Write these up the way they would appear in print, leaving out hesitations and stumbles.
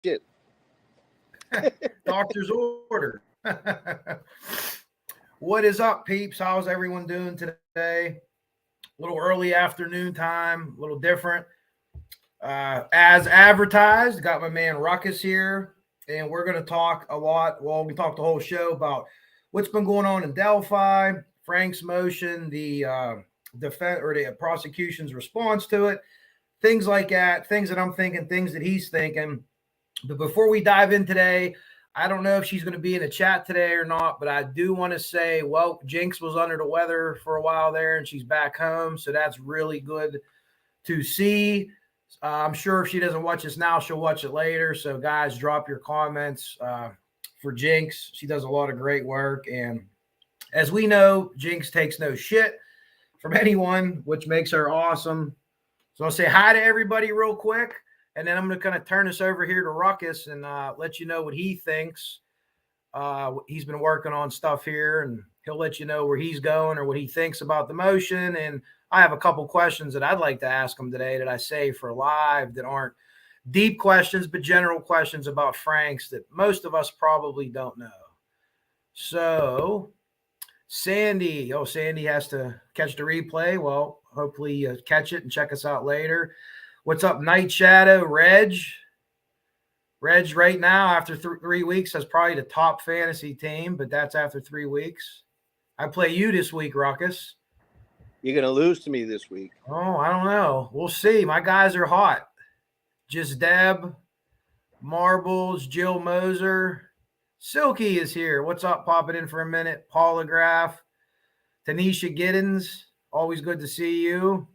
shit. Doctor's order. What is up, peeps? How's everyone doing today? A little early afternoon time, a little different. As advertised, got my man Ruckus here, and we're going to talk a lot. Well, we talked the whole show about what's been going on in Delphi, Frank's motion, the defense or the prosecution's response to it, things like that, things that I'm thinking, things that he's thinking. But before we dive in today, I don't know if she's going to be in the chat today or not, but I do want to say, well, Jinx was under the weather for a while there, and she's back home, so that's really good to see. I'm sure if she doesn't watch this now, she'll watch it later. So, guys, drop your comments for Jinx. She does a lot of great work, and as we know, Jinx takes no shit from anyone, which makes her awesome. So I'll say hi to everybody real quick, and then I'm going to kind of turn this over here to Ruckus and let you know what he thinks. He's been working on stuff here, and he'll let you know where he's going or what he thinks about the motion. And I have a couple questions that I'd like to ask him today that I save for live that aren't deep questions, but general questions about Franks that most of us probably don't know. So Sandy, Sandy has to catch the replay. Well, hopefully catch it and check us out later. What's up, Night Shadow? Reg right now after 3 weeks has probably the top fantasy team, but that's after 3 weeks. I play you this week, Ruckus. You're going to lose to me this week. Oh, I don't know. We'll see. My guys are hot. Just Deb, Marbles, Jill Moser. Silky is here. What's up? Popping in for a minute. Polygraph. Tanisha Giddens. Always good to see you.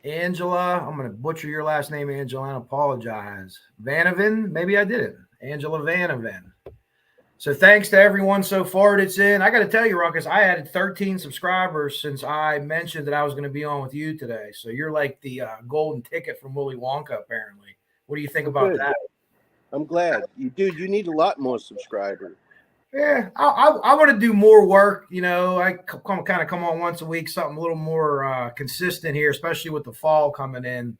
Angela. I'm going to butcher your last name, Angela. I apologize. Vanovan. Maybe I did it. Angela Vanovan. So thanks to everyone so far that's in. I got to tell you, Ruckus, I added 13 subscribers since I mentioned that I was going to be on with you today. So you're like the golden ticket from Willy Wonka, apparently. What do you think about that? I'm glad. You need a lot more subscribers. Yeah, I want to do more work. You know, I kind of come on once a week, something a little more consistent here, especially with the fall coming in.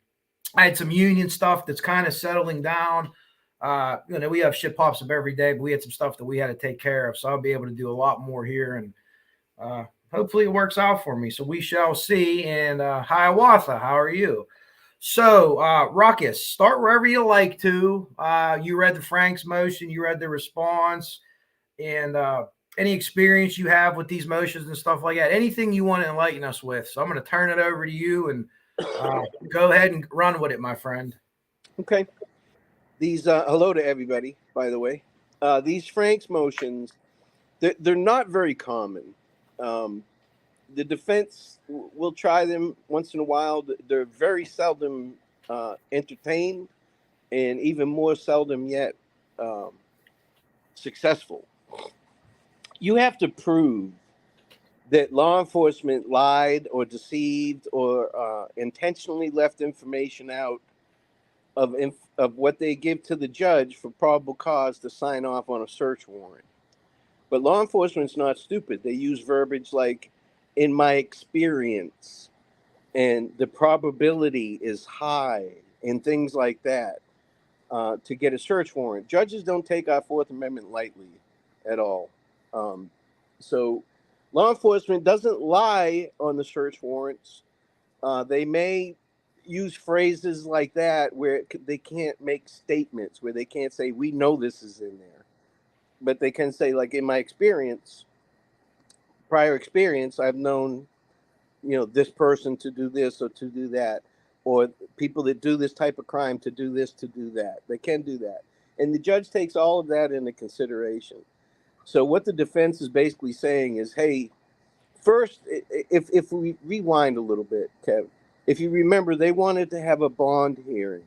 I had some union stuff that's kind of settling down. We have shit pops up every day, but we had some stuff that we had to take care of. So I'll be able to do a lot more here, and hopefully it works out for me. So we shall see. And Hiawatha, how are you? So Ruckus, start wherever you like to. You read the Frank's motion, you read the response, and any experience you have with these motions and stuff like that. Anything you want to enlighten us with. So I'm going to turn it over to you and go ahead and run with it, my friend. Okay. These hello to everybody, by the way. These Frank's motions, they're not very common. The defense will try them once in a while. They're very seldom entertained, and even more seldom yet successful. You have to prove that law enforcement lied or deceived or intentionally left information out of what they give to the judge for probable cause to sign off on a search warrant. But law enforcement's not stupid. They use verbiage like, in my experience, and the probability is high, and things like that to get a search warrant. Judges don't take our Fourth Amendment lightly at all. So law enforcement doesn't lie on the search warrants. They may use phrases like that where they can't make statements, where they can't say, we know this is in there. But they can say, like, in my experience, prior experience, I've known, this person to do this or to do that, or people that do this type of crime to do this, to do that. They can do that. And the judge takes all of that into consideration. So what the defense is basically saying is, hey, first, if we rewind a little bit, Kev, if you remember, they wanted to have a bond hearing.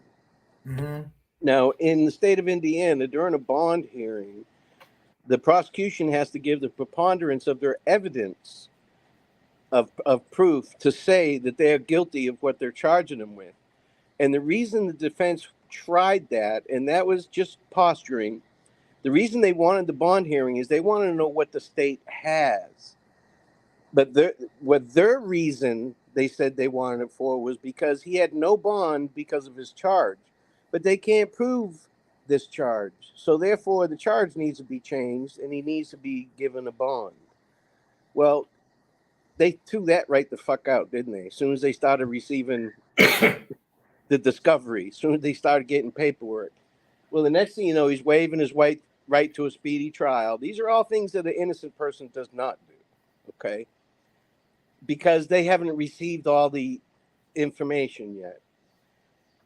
Mm-hmm. Now, in the state of Indiana, during a bond hearing, the prosecution has to give the preponderance of their evidence of proof to say that they are guilty of what they're charging them with. And the reason the defense tried that, and that was just posturing, the reason they wanted the bond hearing is they wanted to know what the state has. But their reason they said they wanted it for was because he had no bond because of his charge. but they can't prove this charge. So therefore, the charge needs to be changed, and he needs to be given a bond. Well, they threw that right the fuck out, didn't they? As soon as they started receiving the discovery, as soon as they started getting paperwork. Well, the next thing you know, he's waiving his right to a speedy trial. These are all things that an innocent person does not do, okay? Because they haven't received all the information yet.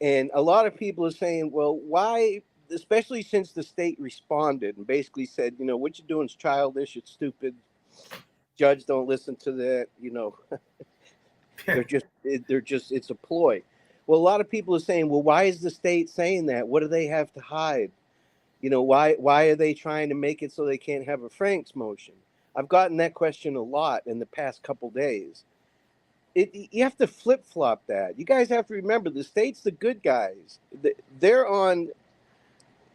And a lot of people are saying, well, why, especially since the state responded and basically said, you know, what you're doing is childish, it's stupid. Judge, don't listen to that, you know. they're just, it's a ploy. Well, a lot of people are saying, well, why is the state saying that? What do they have to hide? You know, why are they trying to make it so they can't have a Franks motion? I've gotten that question a lot in the past couple days. You have to flip-flop that. You guys have to remember, the state's the good guys. They're on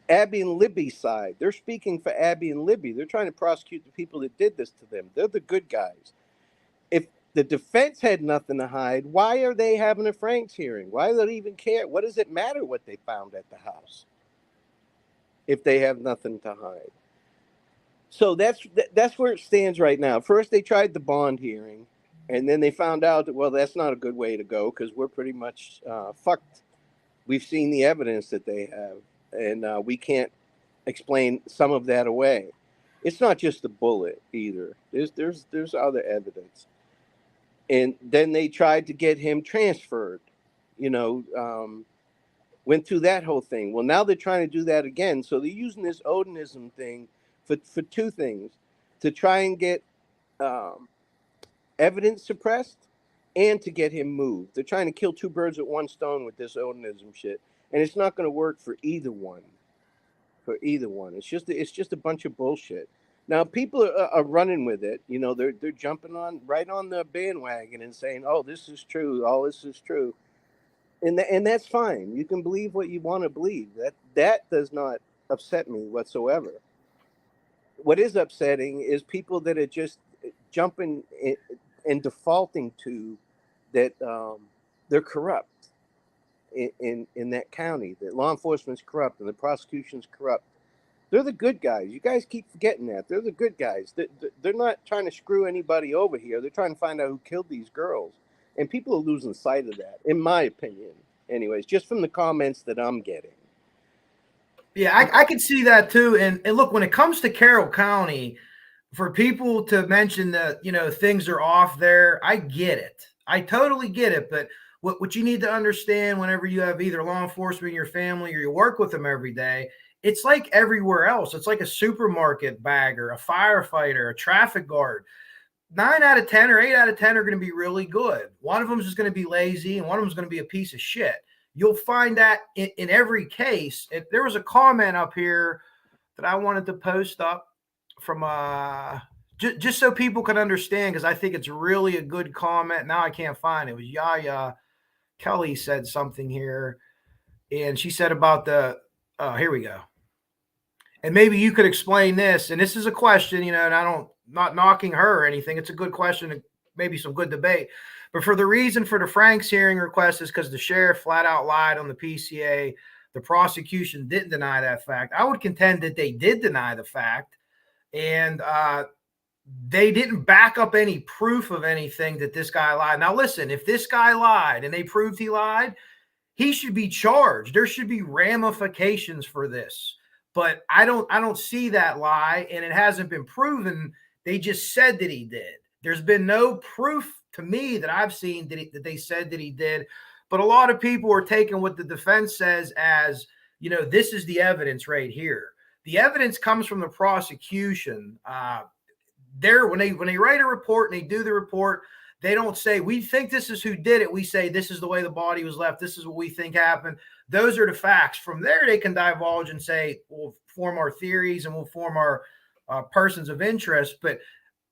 Abby and Libby's side. They're speaking for Abby and Libby. They're trying to prosecute the people that did this to them. They're the good guys. If the defense had nothing to hide, why are they having a Franks hearing? Why do they even care? What does it matter what they found at the house if they have nothing to hide? So that's where it stands right now. First, they tried the bond hearing, and then they found out that, well, that's not a good way to go because we're pretty much fucked. We've seen the evidence that they have, and we can't explain some of that away. It's not just the bullet either. There's other evidence. And then they tried to get him transferred, you know, went through that whole thing. Well, now they're trying to do that again. So they're using this Odinism thing for two things, to try and get evidence suppressed and to get him moved. They're trying to kill two birds with one stone with this Odinism shit. And it's not going to work for either one. It's just a bunch of bullshit. Now, people are running with it. You know, they're jumping right on the bandwagon and saying, oh, this is true. All this is true. And that's fine. You can believe what you want to believe. That does not upset me whatsoever. What is upsetting is people that are just jumping and defaulting to that they're corrupt in that county, that law enforcement's corrupt and the prosecution's corrupt. They're the good guys. You guys keep forgetting that. They're the good guys. They're not trying to screw anybody over here. They're trying to find out who killed these girls. And people are losing sight of that, in my opinion. Anyways, just from the comments that I'm getting. Yeah, I can see that too. And look, when it comes to Carroll County, for people to mention that, you know, things are off there, I get it. I totally get it. But what you need to understand whenever you have either law enforcement in your family or you work with them every day, it's like everywhere else. It's like a supermarket bagger, a firefighter, a traffic guard. 9 out of 10 or 8 out of 10 are going to be really good. One of them is just going to be lazy, and one of them is going to be a piece of shit. You'll find that in every case. If there was a comment up here that I wanted to post up from just so people can understand, because I think it's really a good comment. Now I can't find it. It was Yaya Kelly said something here, and she said about here we go. And maybe you could explain this. And this is a question, you know, and not knocking her or anything. It's a good question and maybe some good debate. But for the reason for the Franks hearing request is because the sheriff flat out lied on the PCA. The prosecution didn't deny that fact. I would contend that they did deny the fact. And they didn't back up any proof of anything that this guy lied. Now, listen, if this guy lied and they proved he lied, he should be charged. There should be ramifications for this. But I don't see that lie, and it hasn't been proven. They just said that he did. There's been no proof to me that I've seen that they said that he did. But a lot of people are taking what the defense says as, you know, this is the evidence right here. The evidence comes from the prosecution. When they write a report and they do the report, they don't say, we think this is who did it. We say, this is the way the body was left. This is what we think happened. Those are the facts. From there, they can divulge and say, we'll form our theories and we'll form our persons of interest. But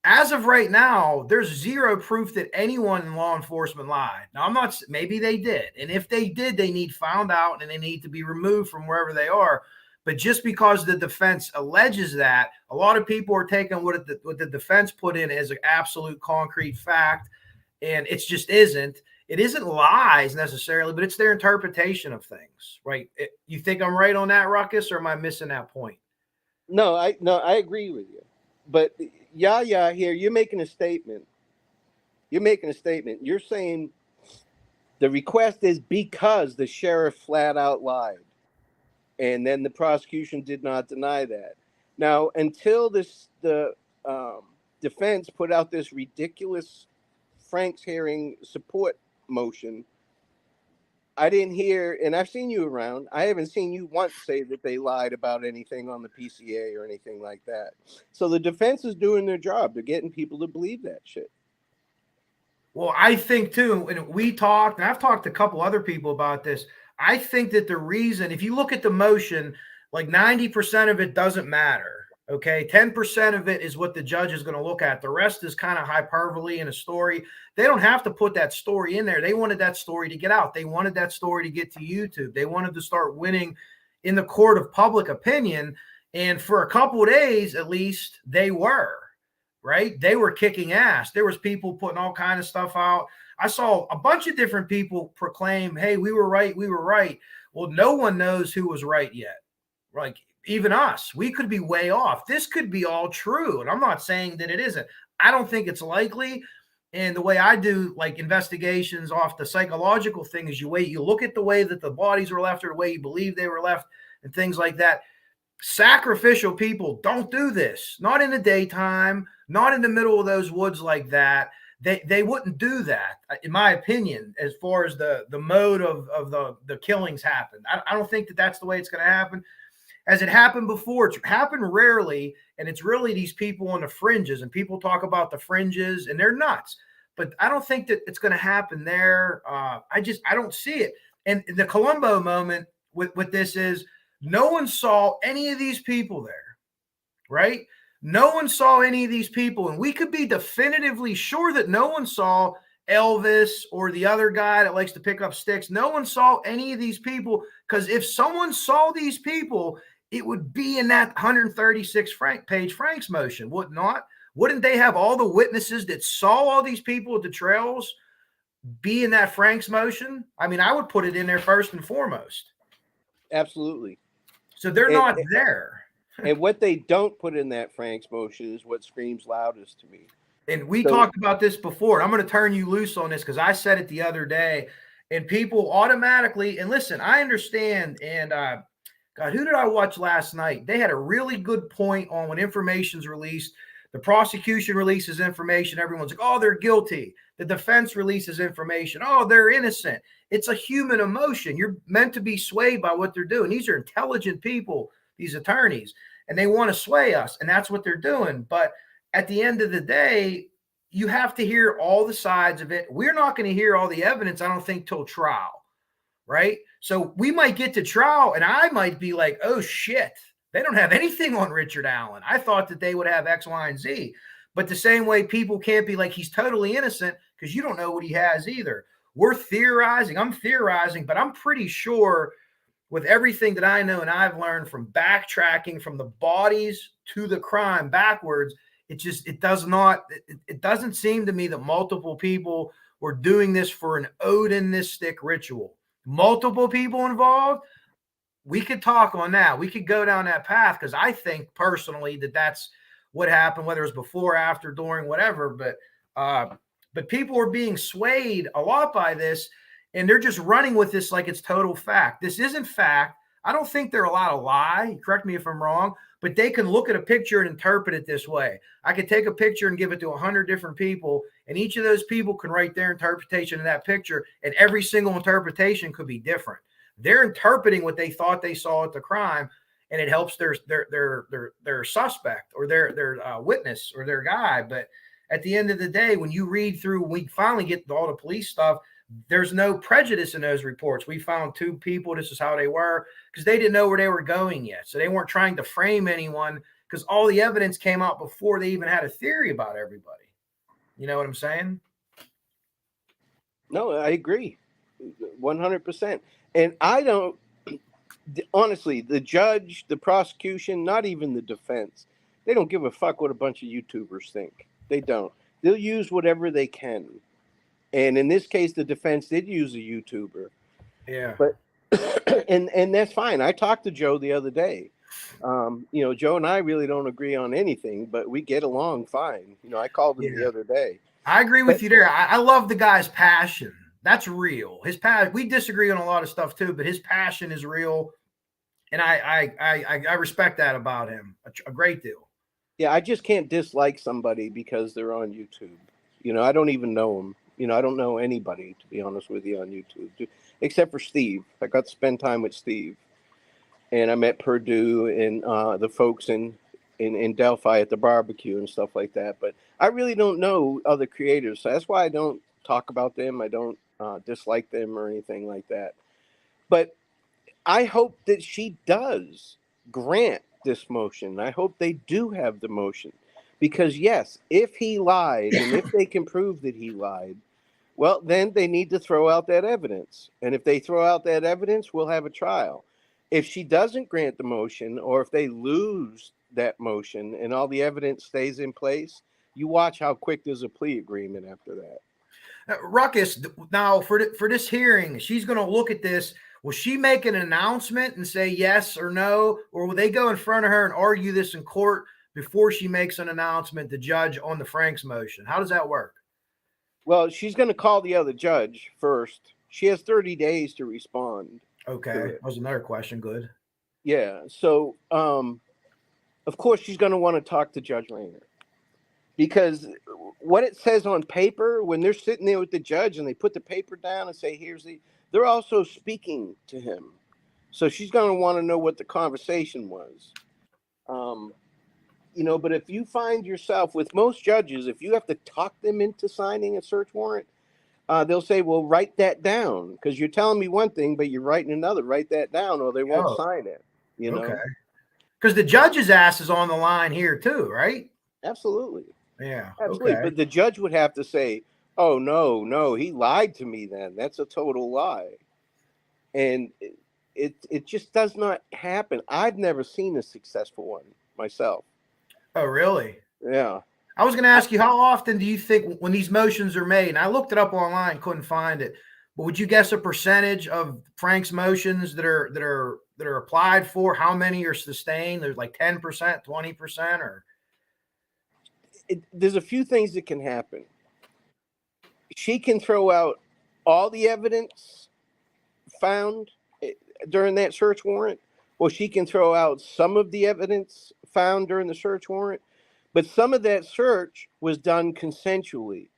as of right now, there's zero proof that anyone in law enforcement lied. Now, maybe they did. And if they did, they need found out and they need to be removed from wherever they are. But just because the defense alleges that, a lot of people are taking what the defense put in as an absolute concrete fact, and it just isn't. it isn't lies necessarily, but it's their interpretation of things, right? You think I'm right on that, Ruckus, or am I missing that point? No, I agree with you. But yeah, here you're making a statement. You're saying the request is because the sheriff flat out lied. And then the prosecution did not deny that. Now, until the defense put out this ridiculous Frank's hearing support motion, I didn't hear, and I've seen you around, I haven't seen you once say that they lied about anything on the PCA or anything like that. So the defense is doing their job. They're getting people to believe that shit. Well, I think too, and we talked, and I've talked to a couple other people about this. I think that the reason, if you look at the motion, like 90% of it doesn't matter. Okay. 10% of it is what the judge is going to look at. The rest is kind of hyperbole in a story. They don't have to put that story in there. They wanted that story to get out. They wanted that story to get to YouTube. They wanted to start winning in the court of public opinion. And for a couple of days, at least, they were. Right? They were kicking ass. There was people putting all kind of stuff out. I saw a bunch of different people proclaim, hey, we were right. We were right. Well, no one knows who was right yet. Like even us, we could be way off. This could be all true. And I'm not saying that it isn't. I don't think it's likely. And the way I do like investigations off the psychological thing is you look at the way that the bodies were left or the way you believe they were left and things like that. Sacrificial people don't do this. Not in the daytime, not in the middle of those woods like that. They wouldn't do that, in my opinion, as far as the mode of the killings happened. I don't think that that's the way it's going to happen. Has it happened before? It's happened rarely, and it's really these people on the fringes, and people talk about the fringes, and they're nuts. But I don't think that it's going to happen there. I don't see it. And the Columbo moment with this is, no one saw any of these people there, right? No one saw any of these people. And we could be definitively sure that no one saw Elvis or the other guy that likes to pick up sticks. No one saw any of these people, because if someone saw these people, it would be in that 136 page Frank's motion, would not? Wouldn't they have all the witnesses that saw all these people at the trails be in that Frank's motion? I mean, I would put it in there first and foremost. Absolutely. So they're not there. And what they don't put in that Frank's motion is what screams loudest to me. And we talked about this before. I'm going to turn you loose on this because I said it the other day. And people automatically, and listen, I understand. And God, who did I watch last night? They had a really good point on when information's released. The prosecution releases information. Everyone's like, oh, they're guilty. The defense releases information. Oh, they're innocent. It's a human emotion. You're meant to be swayed by what they're doing. These are intelligent people, these attorneys, and they want to sway us. And that's what they're doing. But at the end of the day, you have to hear all the sides of it. We're not going to hear all the evidence, I don't think, till trial, right? So we might get to trial and I might be like, oh, shit, they don't have anything on Richard Allen. I thought that they would have X, Y, and Z. But the same way people can't be like, he's totally innocent, because you don't know what he has either. We're theorizing. I'm theorizing, but I'm pretty sure with everything that I know and I've learned from backtracking from the bodies to the crime backwards, it doesn't seem to me that multiple people were doing this for an Odinistic ritual. Multiple people involved. We could talk on that. We could go down that path, because I think personally that that's what happened, whether it was before, after, during, whatever. But people are being swayed a lot by this, and they're just running with this like it's total fact. This isn't fact. I don't think they're allowed to lie. Correct me if I'm wrong, but they can look at a picture and interpret it this way. I could take a picture and give it to 100 different people, and each of those people can write their interpretation of that picture, and every single interpretation could be different. They're interpreting what they thought they saw at the crime, and it helps their suspect or their witness or their guy. But at the end of the day, when you read through, we finally get to all the police stuff, there's no prejudice in those reports. We found 2 people. This is how they were, because they didn't know where they were going yet. So they weren't trying to frame anyone, because all the evidence came out before they even had a theory about everybody. You know what I'm saying? No, I agree 100%. And I don't, honestly, the judge, the prosecution, not even the defense, they don't give a fuck what a bunch of YouTubers think. They don't. They'll use whatever they can. And in this case, the defense did use a YouTuber. Yeah. But and that's fine. I talked to Joe the other day. Joe and I really don't agree on anything, but we get along fine. I called him the other day. I agree with you there. I love the guy's passion. That's real. His passion. We disagree on a lot of stuff too, but his passion is real, and I respect that about him a great deal. Yeah, I just can't dislike somebody because they're on YouTube. I don't even know them. I don't know anybody, to be honest with you, on YouTube, except for Steve. I got to spend time with Steve, and I met Purdue and the folks in Delphi at the barbecue and stuff like that. But I really don't know other creators, so that's why I don't talk about them. I don't dislike them or anything like that. But I hope that she does grant this motion. I hope they do have the motion, because yes, if he lied and if they can prove that he lied, well, then they need to throw out that evidence. And if they throw out that evidence, we'll have a trial. If she doesn't grant the motion, or if they lose that motion and all the evidence stays in place, you watch how quick there's a plea agreement after that. Ruckus, now for this hearing, she's going to look at this. Will she make an announcement and say yes or no, or will they go in front of her and argue this in court before she makes an announcement, the judge, on the Franks motion? How does that work? Well, she's going to call the other judge first. She has 30 days to respond. Okay, that was another question. Good. Yeah, so of course she's going to want to talk to Judge Rayner, because what it says on paper, when they're sitting there with the judge and they put the paper down and say, they're also speaking to him. So she's going to want to know what the conversation was. But if you find yourself with most judges, if you have to talk them into signing a search warrant, they'll say, well, write that down, because you're telling me one thing, but you're writing another. Write that down, or they won't sign it. Okay. Because the judge's ass is on the line here too, right? Absolutely. Yeah. Absolutely. Okay. But the judge would have to say, oh, no, he lied to me then. That's a total lie. And it just does not happen. I've never seen a successful one myself. Oh, really? Yeah. I was going to ask you, how often do you think when these motions are made, and I looked it up online, couldn't find it, but would you guess a percentage of Frank's motions that are applied for? How many are sustained? There's like 10%, 20%, or? There's a few things that can happen. She can throw out all the evidence found during that search warrant, or she can throw out some of the evidence found during the search warrant. But some of that search was done consensually.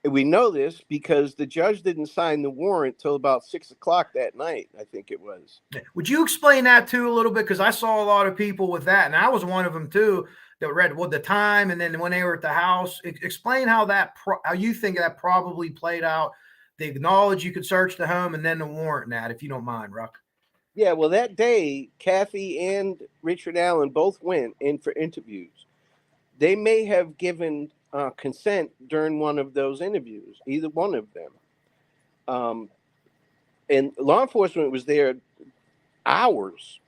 And we know this because the judge didn't sign the warrant till about 6 o'clock that night, I think it was. Would you explain that too a little bit? Because I saw a lot of people with that, and I was one of them too, that read the time and then when they were at the house. Explain how how you think that probably played out. They acknowledged you could search the home, and then the warrant and that, if you don't mind, Ruck. Yeah, well, that day, Kathy and Richard Allen both went in for interviews. They may have given consent during one of those interviews, either one of them. And law enforcement was there hours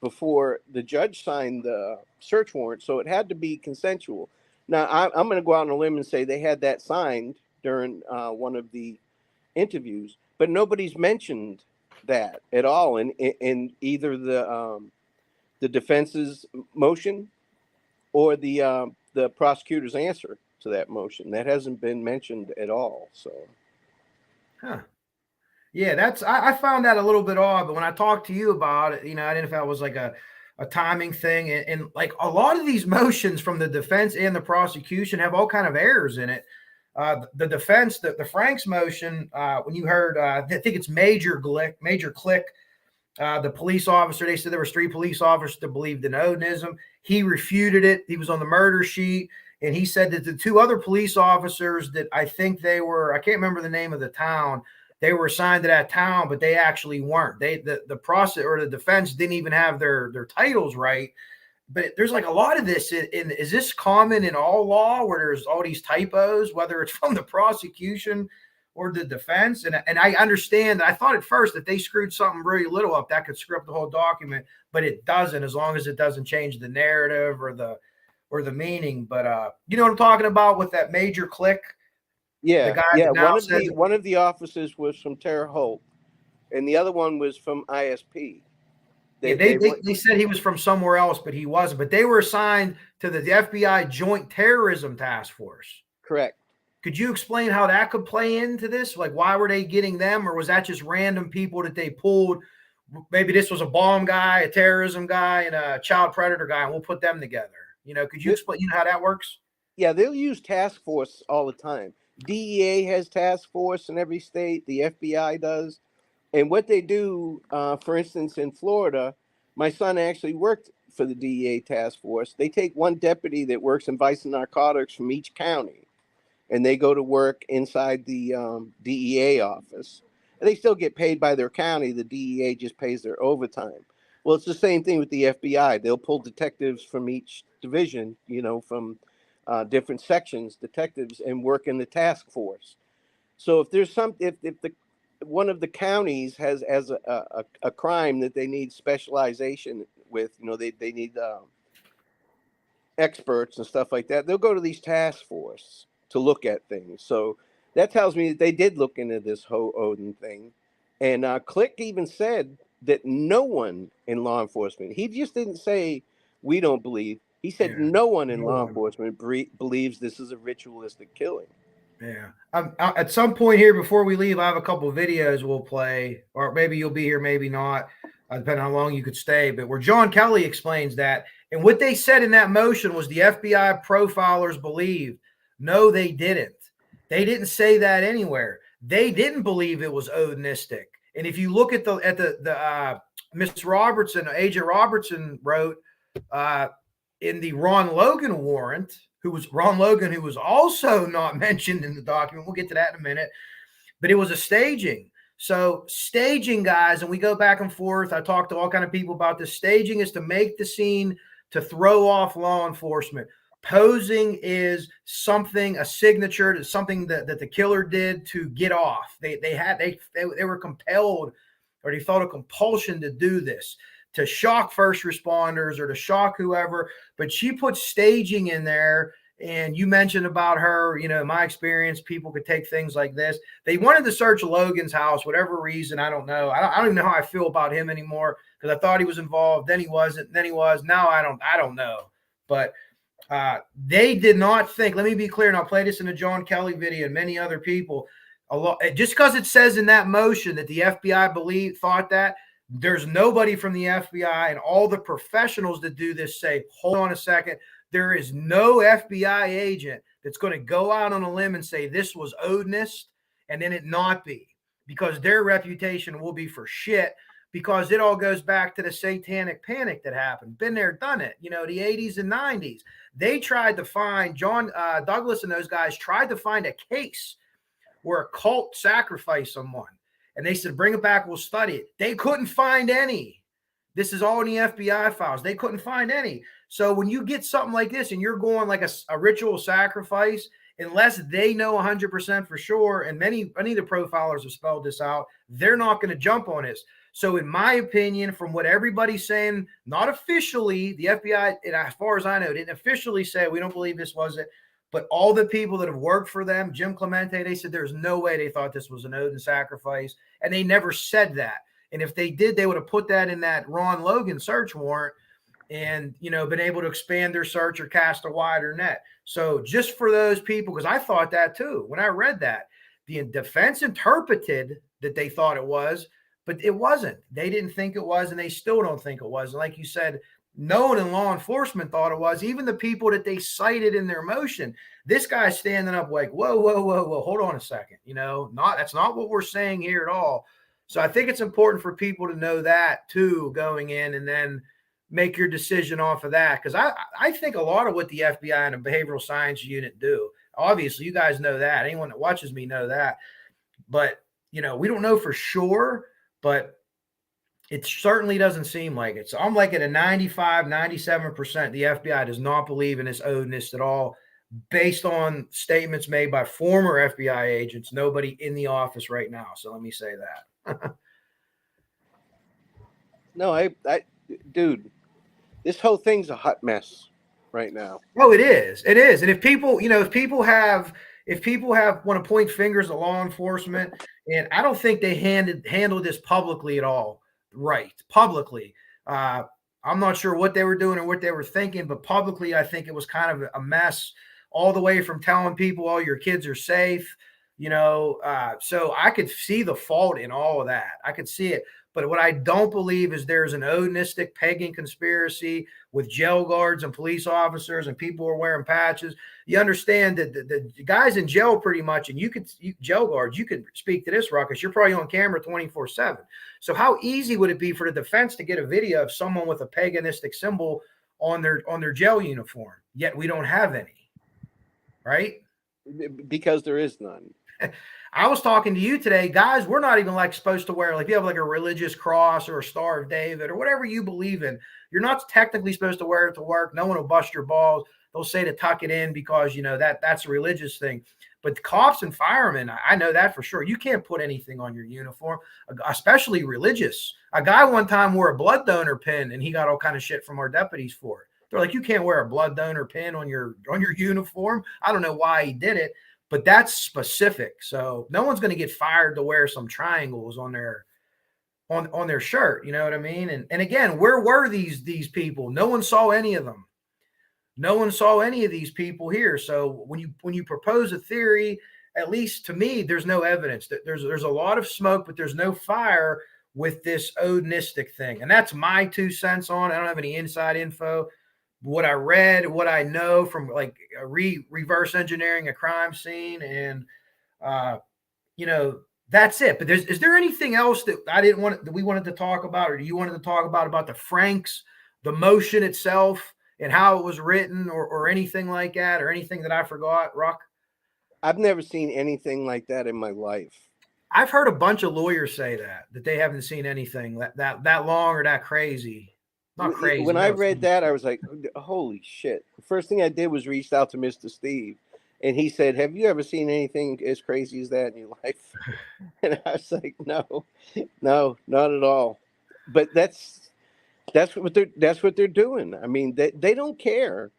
before the judge signed the search warrant, so it had to be consensual. Now, I'm going to go out on a limb and say they had that signed during one of the interviews, but nobody's mentioned that at all in either the defense's motion or the prosecutor's answer to that motion. That hasn't been mentioned at all. So, yeah, I found that a little bit odd. But when I talked to you about it, I didn't know if that was like a timing thing, and like a lot of these motions from the defense and the prosecution have all kind of errors in it. The defense, the Franks motion, when you heard, I think it's Major Click, the police officer, they said there was 3 police officers that believed in Odinism. He refuted it. He was on the murder sheet, and he said that the 2 other police officers that I think I can't remember the name of the town, they were assigned to that town, but they actually weren't. The process or the defense didn't even have their titles right. But there's like a lot of this is this common in all law, where there's all these typos, whether it's from the prosecution or the defense? And I understand that. I thought at first that they screwed something very little up, that could screw up the whole document, but it doesn't, as long as it doesn't change the narrative or the meaning. But you know what I'm talking about with that Major Click? The Yeah, guy yeah. that now says, One of the officers was from Terre Haute, and the other one was from ISP. yeah, they said he was from somewhere else, but he wasn't. But they were assigned to the FBI Joint Terrorism Task Force. correct. Could you explain how that could play into this? Like, why were they getting them, or was that just random people that they pulled? Maybe this was a bomb guy, a terrorism guy, and a child predator guy, and we'll put them together. Could you explain how that works? Yeah, they'll use task force all the time. DEA has task force in every state. The FBI does. And what they do, for instance, in Florida, my son actually worked for the DEA task force. They take one deputy that works in vice and narcotics from each county, and they go to work inside the DEA office. And they still get paid by their county. The DEA just pays their overtime. Well, it's the same thing with the FBI. They'll pull detectives from each division, from different sections, detectives, and work in the task force. So if there's if the one of the counties has a crime that they need specialization with, they need experts and stuff like that, they'll go to these task force to look at things. So that tells me that they did look into this whole Odin thing. And Click even said that no one in law enforcement, he just didn't say, we don't believe. He said no one in law enforcement believes this is a ritualistic killing. Yeah. At some point here before we leave, I have a couple of videos we'll play, or maybe you'll be here, maybe not, depending on how long you could stay, but where John Kelly explains that. And what they said in that motion was the FBI profilers believed. No, they didn't. They didn't say that anywhere. They didn't believe it was Odinistic. And if you look at the Miss Robertson, Agent Robertson wrote in the Ron Logan warrant, who was also not mentioned in the document. We'll get to that in a minute. But it was a staging. So staging, guys, and we go back and forth. I talked to all kind of people about this. Staging is to make the scene to throw off law enforcement. Posing is something, a signature to something that the killer did to get off. They were compelled, or they felt a compulsion to do this, to shock first responders or to shock whoever. But she put staging in there. And you mentioned about her, my experience, people could take things like this. They wanted to search Logan's house, whatever reason, I don't know. I don't even know how I feel about him anymore, because I thought he was involved. Then he wasn't. Then he was. Now I don't know. But they did not think, let me be clear, and I'll play this in the John Kelly video and many other people. Just because it says in that motion that the FBI thought that, there's nobody from the FBI, and all the professionals that do this say, hold on a second. There is no FBI agent that's going to go out on a limb and say this was Odinist and then it not be, because their reputation will be for shit, because it all goes back to the satanic panic that happened. Been there, done it. The 80s and 90s. They tried to find, John Douglas and those guys tried to find a case where a cult sacrificed someone. And they said, bring it back, we'll study it. They couldn't find any. This is all in the FBI files. They couldn't find any. So when you get something like this and you're going like a ritual sacrifice, unless they know 100% for sure, and many of the profilers have spelled this out, they're not going to jump on this. So in my opinion, from what everybody's saying, not officially, the FBI, and as far as I know, didn't officially say we don't believe this was it, but all the people that have worked for them, Jim Clemente, they said there's no way they thought this was an Odin sacrifice, and they never said that. And if they did, they would have put that in that Ron Logan search warrant and, been able to expand their search or cast a wider net. So just for those people, because I thought that too, when I read that, the defense interpreted that they thought it was, but it wasn't. They didn't think it was, and they still don't think it was. And like you said, no one in law enforcement thought it was. Even the people that they cited in their motion, this guy's standing up like, whoa, hold on a second. That's not what we're saying here at all. So I think it's important for people to know that too, going in, and then make your decision off of that. Because I think a lot of what the FBI and the behavioral science unit do, obviously you guys know that. Anyone that watches me know that. But, we don't know for sure, but it certainly doesn't seem like it. So I'm like at a 95, 97%. The FBI does not believe in this Odinist at all, based on statements made by former FBI agents, nobody in the office right now. So let me say that. No, dude, this whole thing's a hot mess right now. Oh, it is. It is. And if people, have, if people want to point fingers at law enforcement, and I don't think they handled this publicly at all, right? Publicly, I'm not sure what they were doing or what they were thinking, but publicly, I think it was kind of a mess. All the way from telling people, "Oh, your kids are safe," so I could see the fault in all of that. I could see it. But what I don't believe is there's an Odinistic pagan conspiracy with jail guards and police officers and people who are wearing patches. You understand that the guys in jail pretty much, and jail guards, you could speak to this, Ruckus. You're probably on camera 24/7. So how easy would it be for the defense to get a video of someone with a paganistic symbol on their jail uniform? Yet we don't have any, right? Because there is none. I was talking to you today, guys. We're not even like supposed to wear, like, if you have like a religious cross or a Star of David or whatever you believe in, you're not technically supposed to wear it to work. No one will bust your balls. They'll say to tuck it in because that's a religious thing. But cops and firemen, I know that for sure. You can't put anything on your uniform, especially religious. A guy one time wore a blood donor pin, and he got all kind of shit from our deputies for it. They're like, you can't wear a blood donor pin on your uniform. I don't know why he did it, but that's specific. So no one's going to get fired to wear some triangles on their shirt. You know what I mean? And again, where were these people? No one saw any of them. No one saw any of these people here. So when you propose a theory, at least to me, there's no evidence. That there's a lot of smoke, but there's no fire with this Odinistic thing. And that's my 2 cents on it. I don't have any inside info. What I read, what I know from like reverse engineering a crime scene, and that's it. But is there anything else that we wanted to talk about, or do you wanted to talk about the Franks, the motion itself, and how it was written, or anything like that, or anything that I forgot, Rock? I've never seen anything like that in my life. I've heard a bunch of lawyers say that they haven't seen anything that long or that crazy. Not crazy. When I read that, I was like, holy shit. The first thing I did was reached out to Mr. Steve, and he said, have you ever seen anything as crazy as that in your life? And I was like, no, not at all. But that's what they're doing. I mean, they don't care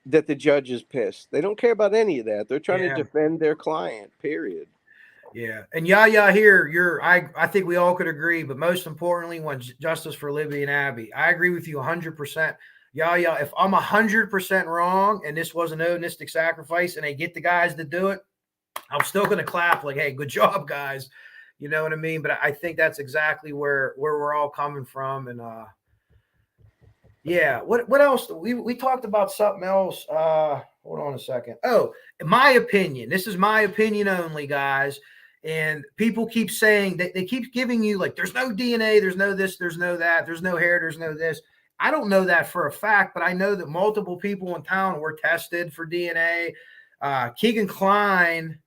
that the judge is pissed. They don't care about any of that. They're trying to defend their client, period. Yeah. And here, I think we all could agree, but most importantly, wants justice for Libby and Abby. I agree with you 100%. If I'm 100% wrong and this was an Odinist sacrifice and they get the guys to do it, I'm still going to clap like, hey, good job, guys. You know what I mean? But I think that's exactly where we're all coming from. And what else? We talked about something else. Hold on a second. Oh, my opinion. This is my opinion only, guys. And people keep saying that they keep giving you like, there's no DNA, there's no this, there's no that, there's no hair, there's no this. I don't know that for a fact, but I know that multiple people in town were tested for DNA. Keegan Klein,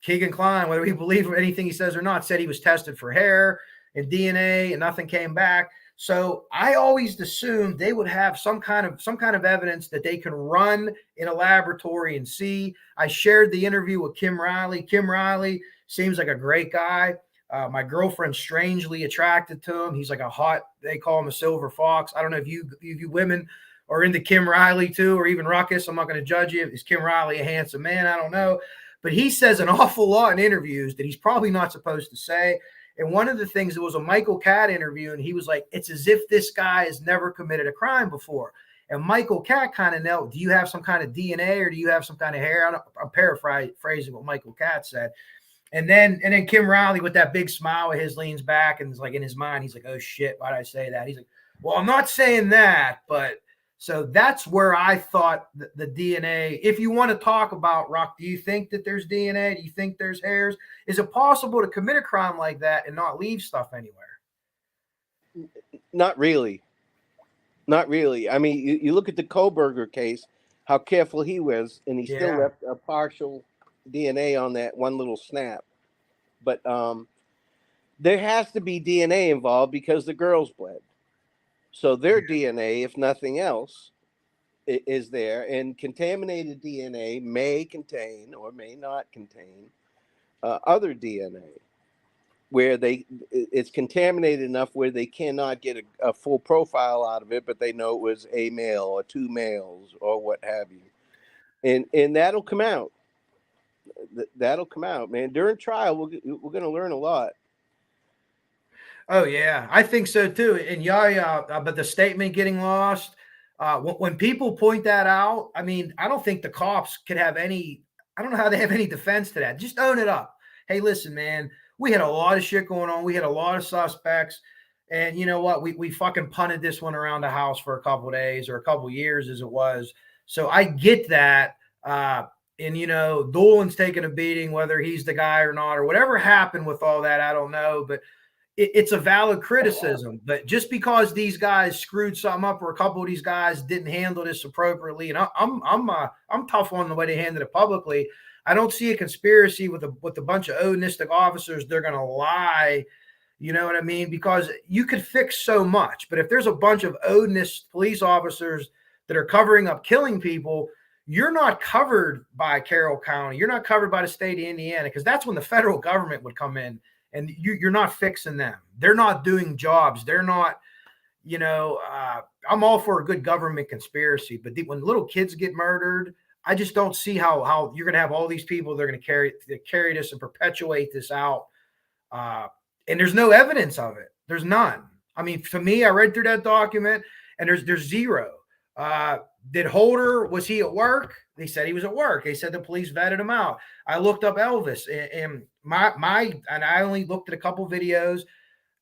whether we believe anything he says or not, said he was tested for hair and DNA and nothing came back. So I always assumed they would have some kind of evidence that they can run in a laboratory and see. I shared the interview with Kim Riley. Kim Riley seems like a great guy. My girlfriend's strangely attracted to him. He's like they call him a silver fox. I don't know if you women are into Kim Riley too, or even Ruckus. I'm not going to judge you. Is Kim Riley a handsome man? I don't know. But he says an awful lot in interviews that he's probably not supposed to say. And one of the things, it was a Michael Catt interview, and he was like, it's as if this guy has never committed a crime before. And Michael Catt kind of knelt, do you have some kind of DNA or do you have some kind of hair? I'm paraphrasing what Michael Catt said. And then Kim Riley, with that big smile of his, leans back and is like, in his mind, he's like, oh shit, why did I say that? He's like, well, I'm not saying that, but so that's where I thought the DNA, if you want to talk about, Rock, do you think that there's DNA? Do you think there's hairs? Is it possible to commit a crime like that and not leave stuff anywhere? Not really. Not really. I mean, you look at the Koberger case, how careful he was, and he still left a partial DNA on that one little snap. But there has to be DNA involved because the girls bled. So their DNA, if nothing else, is there. And contaminated DNA may contain or may not contain other DNA where it's contaminated enough where they cannot get a full profile out of it, but they know it was a male or two males or what have you. And that'll come out. That'll come out, man. During trial, we're going to learn a lot. Oh yeah, I think so too. And but the statement getting lost. When people point that out, I mean, I don't think the cops could have any. I don't know how they have any defense to that. Just own it up. Hey, listen, man, we had a lot of shit going on. We had a lot of suspects, and you know what? We fucking punted this one around the house for a couple of days or a couple of years, as it was. So I get that. And Dolan's taking a beating, whether he's the guy or not, or whatever happened with all that, I don't know, but it's a valid criticism. But just because these guys screwed something up, or a couple of these guys didn't handle this appropriately, and I'm tough on the way they handled it publicly. I don't see a conspiracy with a bunch of Odinistic officers. They're going to lie. You know what I mean? Because you could fix so much, but if there's a bunch of Odinist police officers that are covering up killing people, you're not covered by Carroll County. You're not covered by the state of Indiana, because that's when the federal government would come in, and you're not fixing them. They're not doing jobs. They're not, I'm all for a good government conspiracy, but when little kids get murdered, I just don't see how you're going to have all these people that are going to carry this and perpetuate this out. And there's no evidence of it. There's none. I mean, to me, I read through that document and there's zero. Did Holder, was he at work? They said he was at work. They said the police vetted him out. I looked up Elvis, and I only looked at a couple videos.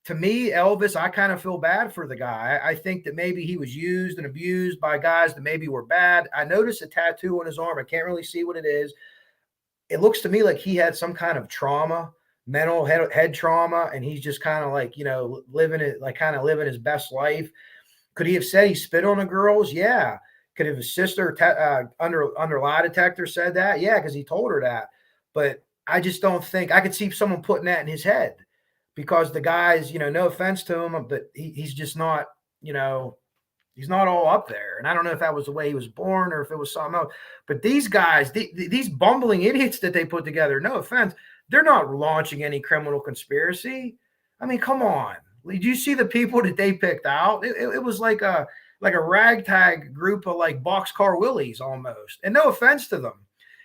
To me, Elvis, I kind of feel bad for the guy. I think that maybe he was used and abused by guys that maybe were bad. I noticed a tattoo on his arm. I can't really see what it is. It looks to me like he had some kind of trauma, mental head trauma, and he's just kind of like, living his best life. Could he have said he spit on the girls? Yeah. Could have his sister under lie detector said that? Yeah, because he told her that. But I just don't think I could see someone putting that in his head, because the guy's, no offense to him, but he's just not, he's not all up there. And I don't know if that was the way he was born or if it was something else. But these guys, these bumbling idiots that they put together, no offense, they're not launching any criminal conspiracy. I mean, come on. Did you see the people that they picked out? It was like a ragtag group of like boxcar willies almost. And no offense to them.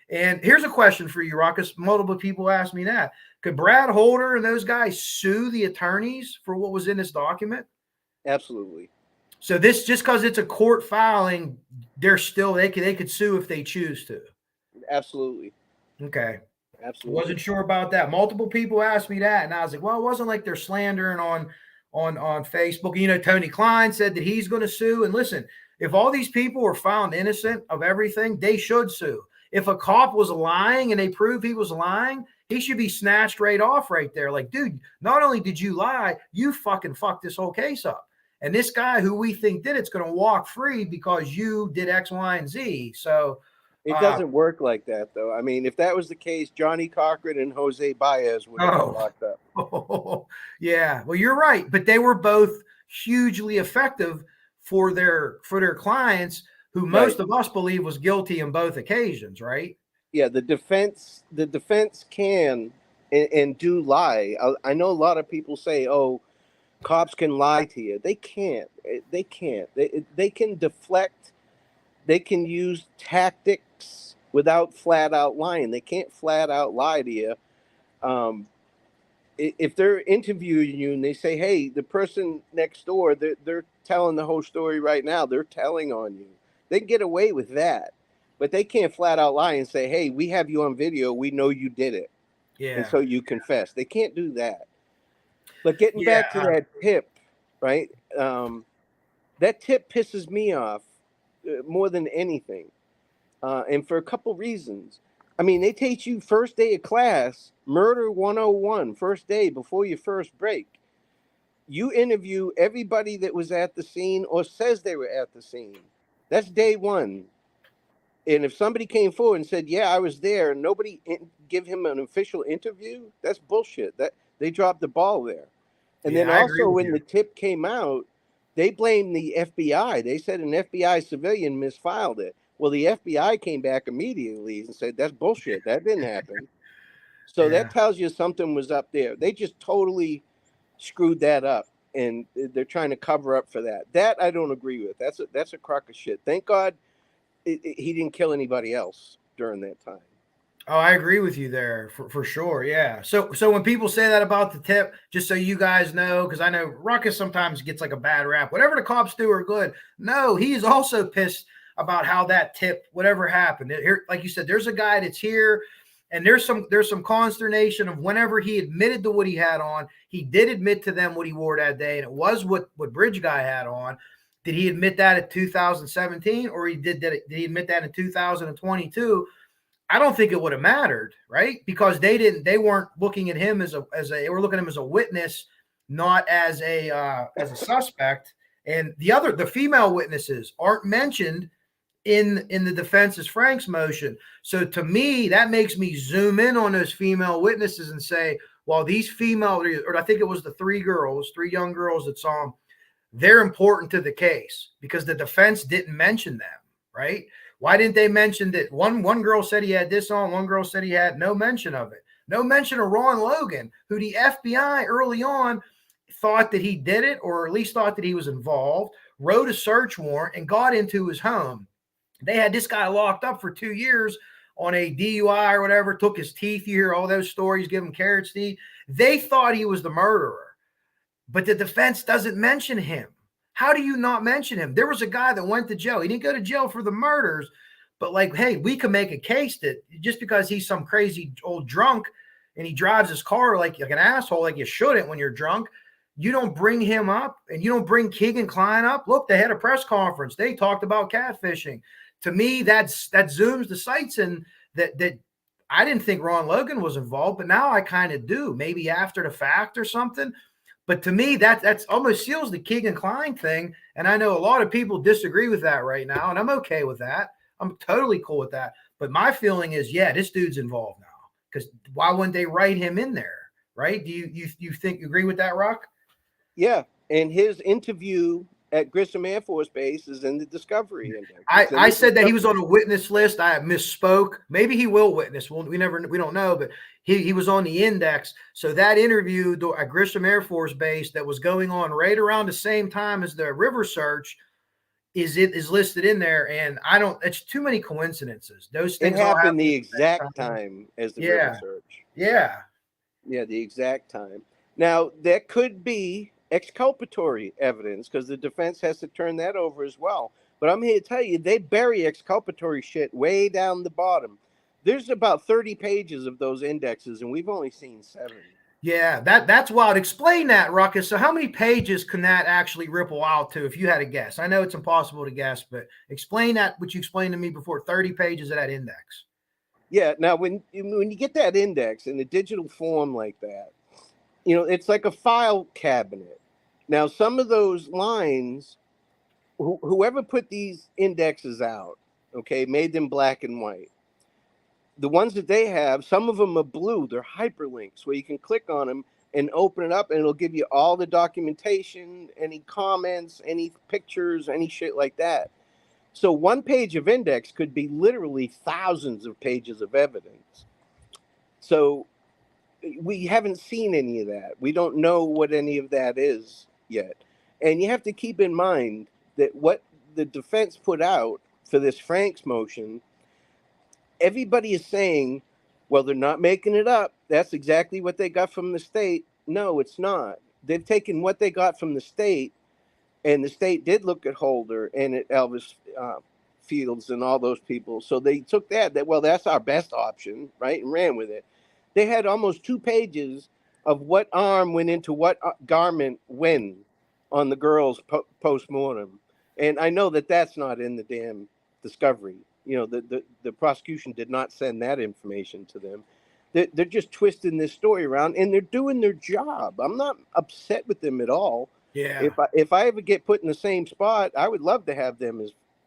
And here's a question for you, Ruckus. Multiple people asked me that. Could Brad Holder and those guys sue the attorneys for what was in this document? Absolutely. So this, just because it's a court filing, they could sue if they choose to. Absolutely. Okay. Absolutely. Wasn't sure about that. Multiple people asked me that, and I was like, well, it wasn't like they're slandering on Facebook. Tony Klein said that he's going to sue. And listen, if all these people were found innocent of everything, they should sue. If a cop was lying and they prove he was lying, he should be snatched right off right there. Like, dude, not only did you lie, you fucking fucked this whole case up. And this guy who we think did it's going to walk free because you did X, Y, and Z. So it doesn't work like that, though. I mean, if that was the case, Johnny Cochran and Jose Baez would have been locked up. Oh, yeah. Well, you're right. But they were both hugely effective for their clients, who most of us believe was guilty in both occasions, right? Yeah, the defense can and do lie. I know a lot of people say, oh, cops can lie to you. They can't. They can't. They can deflect. They can use tactics without flat out lying. They can't flat out lie to you. If they're interviewing you and they say, hey, the person next door, they're telling the whole story right now. They're telling on you. They can get away with that. But they can't flat out lie and say, hey, we have you on video. We know you did it. Yeah. And so you confess. They can't do that. But getting back to that tip, right? That tip pisses me off more than anything. And for a couple reasons. I mean, they teach you first day of class, Murder 101, first day before your first break. You interview everybody that was at the scene or says they were at the scene. That's day one. And if somebody came forward and said, yeah, I was there, and nobody give him an official interview, that's bullshit. That they dropped the ball there. And then also when the tip came out, they blamed the FBI. They said an FBI civilian misfiled it. Well, the FBI came back immediately and said, that's bullshit. That didn't happen. So that tells you something was up there. They just totally screwed that up, and they're trying to cover up for that. That I don't agree with. That's a crock of shit. Thank God he didn't kill anybody else during that time. Oh, I agree with you there for sure. Yeah. So when people say that about the tip, just so you guys know, because I know Ruckus sometimes gets like a bad rap. Whatever the cops do are good. No, he's also pissed about how that tip, whatever happened. Here, like you said, there's a guy that's here, and there's some consternation of whenever he admitted to what he had on. He did admit to them what he wore that day, and it was what Bridge Guy had on. Did he admit that in 2017, or did he admit that in 2022? I don't think it would have mattered, right? Because they weren't looking at him they were looking at him as a witness, not as a suspect. And the female witnesses aren't mentioned in the defense's Frank's motion. So to me, that makes me zoom in on those female witnesses and say, well, these female, or I think it was the three young girls that saw him, they're important to the case because the defense didn't mention them, right? Why didn't they mention that one girl said he had this on, one girl said he had no mention of it. No mention of Ron Logan, who the FBI early on thought that he did it, or at least thought that he was involved, wrote a search warrant and got into his home. They had this guy locked up for 2 years on a DUI or whatever, took his teeth. You hear all those stories, give him carrots to eat. They thought he was the murderer, but the defense doesn't mention him. How do you not mention him? There was a guy that went to jail. He didn't go to jail for the murders, but like, hey, we can make a case that just because he's some crazy old drunk and he drives his car like an asshole, like you shouldn't when you're drunk, you don't bring him up and you don't bring Keegan Klein up. Look, they had a press conference. They talked about catfishing. To me, that zooms the sights in that I didn't think Ron Logan was involved, but now I kind of do. Maybe after the fact or something. But to me, that's almost seals the Keegan Klein thing. And I know a lot of people disagree with that right now, and I'm okay with that. I'm totally cool with that. But my feeling is, yeah, this dude's involved now. Because why wouldn't they write him in there, right? Do you think you agree with that, Rock? Yeah, and his interview at Grissom Air Force Base is in the Discovery Index. I said that he was on a witness list. I misspoke. Maybe he will witness. Well, we don't know, but he was on the index. So that interview at Grissom Air Force Base that was going on right around the same time as the river search is listed in there. And it's too many coincidences. Those things happened the exact time as the river search. Yeah. Yeah, the exact time. Now, there could be exculpatory evidence because the defense has to turn that over as well. But I'm here to tell you, they bury exculpatory shit way down the bottom. There's about 30 pages of those indexes, and we've only seen 7. Yeah, that's wild. Explain that, Ruckus. So how many pages can that actually ripple out to if you had a guess? I know it's impossible to guess, but explain that, what you explained to me before, 30 pages of that index. Yeah, now when you get that index in a digital form like that, it's like a file cabinet. Now, some of those lines, whoever put these indexes out, okay, made them black and white. The ones that they have, some of them are blue. They're hyperlinks where you can click on them and open it up, and it'll give you all the documentation, any comments, any pictures, any shit like that. So one page of index could be literally thousands of pages of evidence. So we haven't seen any of that. We don't know what any of that is yet. And you have to keep in mind that what the defense put out for this Frank's motion, everybody is saying, well, they're not making it up. That's exactly what they got from the state. No, it's not. They've taken what they got from the state, and the state did look at Holder and at Elvis Fields and all those people. So they took that, well, that's our best option, right, and ran with it. They had almost 2 pages of what arm went into what garment when on the girls' post-mortem. And I know that that's not in the damn Discovery. The prosecution did not send that information to them. They're just twisting this story around, and they're doing their job. I'm not upset with them at all. Yeah. If I ever get put in the same spot, I would love to have them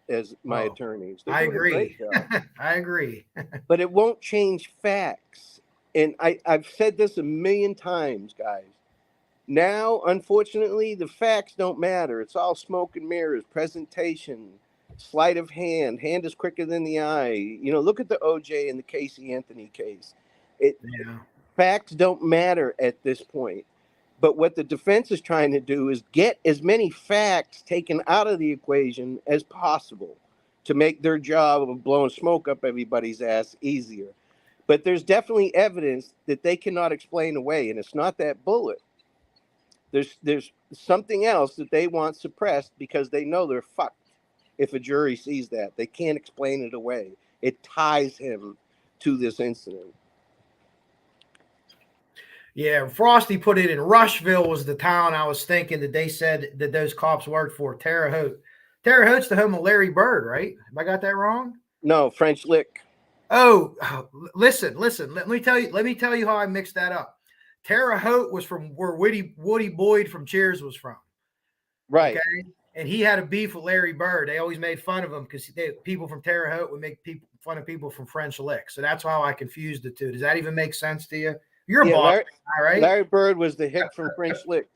as my attorneys. I agree. I agree. But it won't change facts. And I've said this a million times, guys. Now, unfortunately, the facts don't matter. It's all smoke and mirrors, presentation, sleight of hand. Hand is quicker than the eye. Look at the OJ and the Casey Anthony case. Facts don't matter at this point. But what the defense is trying to do is get as many facts taken out of the equation as possible to make their job of blowing smoke up everybody's ass easier. But there's definitely evidence that they cannot explain away, and it's not that bullet. There's something else that they want suppressed because they know they're fucked if a jury sees that. They can't explain it away. It ties him to this incident. Yeah, Frosty put it in Rushville was the town I was thinking that they said that those cops worked for. Terre Haute. Terre Haute's the home of Larry Bird, right? Have I got that wrong? No, French Lick. Oh, listen. Let me tell you how I mixed that up. Terre Haute was from where Woody Boyd from Cheers was from. Right. Okay. And he had a beef with Larry Bird. They always made fun of him because people from Terre Haute would make fun of people from French Lick. So that's how I confused the two. Does that even make sense to you? You're a boss, all right? Larry Bird was the hick from French Lick.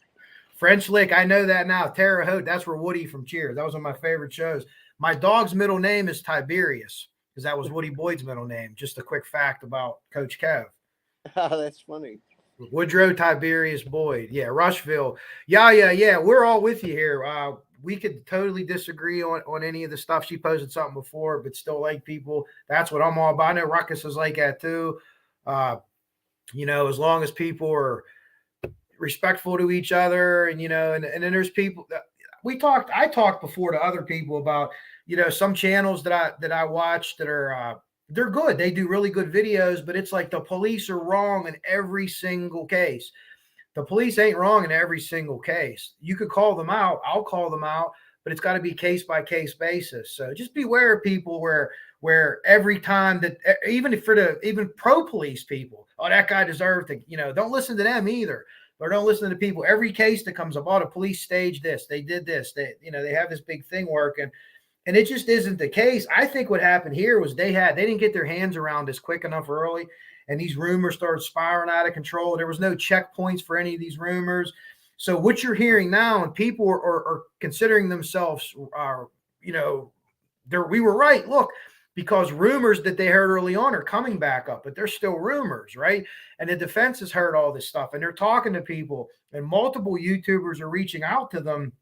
French Lick, I know that now. Terre Haute, that's where Woody from Cheers. That was one of my favorite shows. My dog's middle name is Tiberius because that was Woody Boyd's middle name. Just a quick fact about Coach Kev. Oh, that's funny. Woodrow Tiberius Boyd. Yeah, Rushville. Yeah. We're all with you here. We could totally disagree on any of the stuff. She posted something before, but still like people. That's what I'm all about. I know Ruckus is like that too. As long as people are respectful to each other and then there's people that I talked before to other people about, some channels that I watch that are, they're good. They do really good videos, but it's like the police are wrong in every single case. The police ain't wrong in every single case. You could call them out. I'll call them out, but it's got to be case by case basis. So just beware of people where every time that even pro police people, oh, that guy deserved to, don't listen to them either. Or don't listen to people. Every case that comes up, oh, the police staged this, they did this, they have this big thing working. And it just isn't the case. I think what happened here was they didn't get their hands around this quick enough early. And these rumors started spiraling out of control. There was no checkpoints for any of these rumors. So what you're hearing now, and people are considering themselves, we were right. Look, because rumors that they heard early on are coming back up, but they're still rumors, right? And the defense has heard all this stuff, and they're talking to people, and multiple YouTubers are reaching out to them,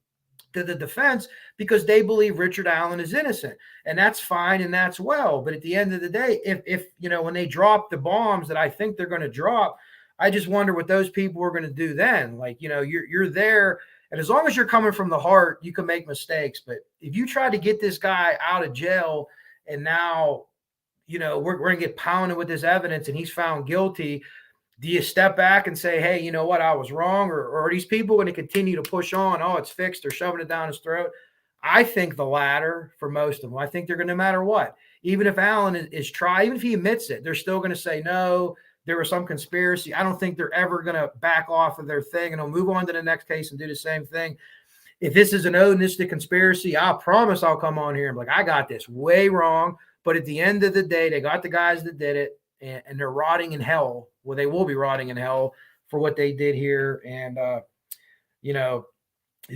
to the defense, because they believe Richard Allen is innocent, and that's fine and that's well. But at the end of the day, if when they drop the bombs that I think they're going to drop, I just wonder what those people are going to do then. Like, you're there, and as long as you're coming from the heart, you can make mistakes. But if you try to get this guy out of jail, and now, we're going to get pounded with this evidence and he's found guilty, do you step back and say, hey, you know what, I was wrong? Or are these people going to continue to push on? Oh, it's fixed. They're shoving it down his throat. I think the latter for most of them. I think they're going to, no matter what, even if Allen is tried, even if he admits it, they're still going to say, no, there was some conspiracy. I don't think they're ever going to back off of their thing, and they'll move on to the next case and do the same thing. If this is an Odinistic conspiracy, I promise I'll come on here and be like, I got this way wrong. But at the end of the day, they got the guys that did it, and they're rotting in hell. Well, they will be rotting in hell for what they did here. And,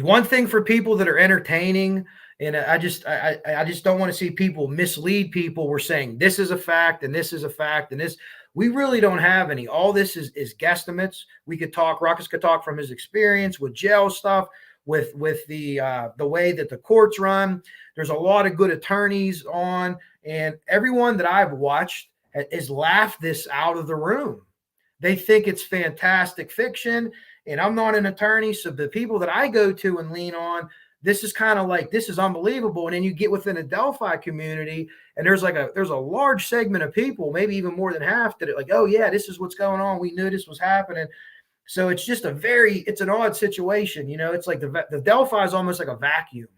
one thing for people that are entertaining, and I just don't want to see people mislead people. We're saying this is a fact and this is a fact and this. We really don't have any. All this is guesstimates. We could talk. Ruckus could talk from his experience with jail stuff, with the way that the courts run. There's a lot of good attorneys on, and everyone that I've watched has laughed this out of the room. They think it's fantastic fiction, and I'm not an attorney, so the people that I go to and lean on, this is kind of like, this is unbelievable. And then you get within the Delphi community, and there's a large segment of people, maybe even more than half, that are like, oh yeah, this is what's going on. We knew this was happening. So it's just it's an odd situation. It's like the Delphi is almost like a vacuum,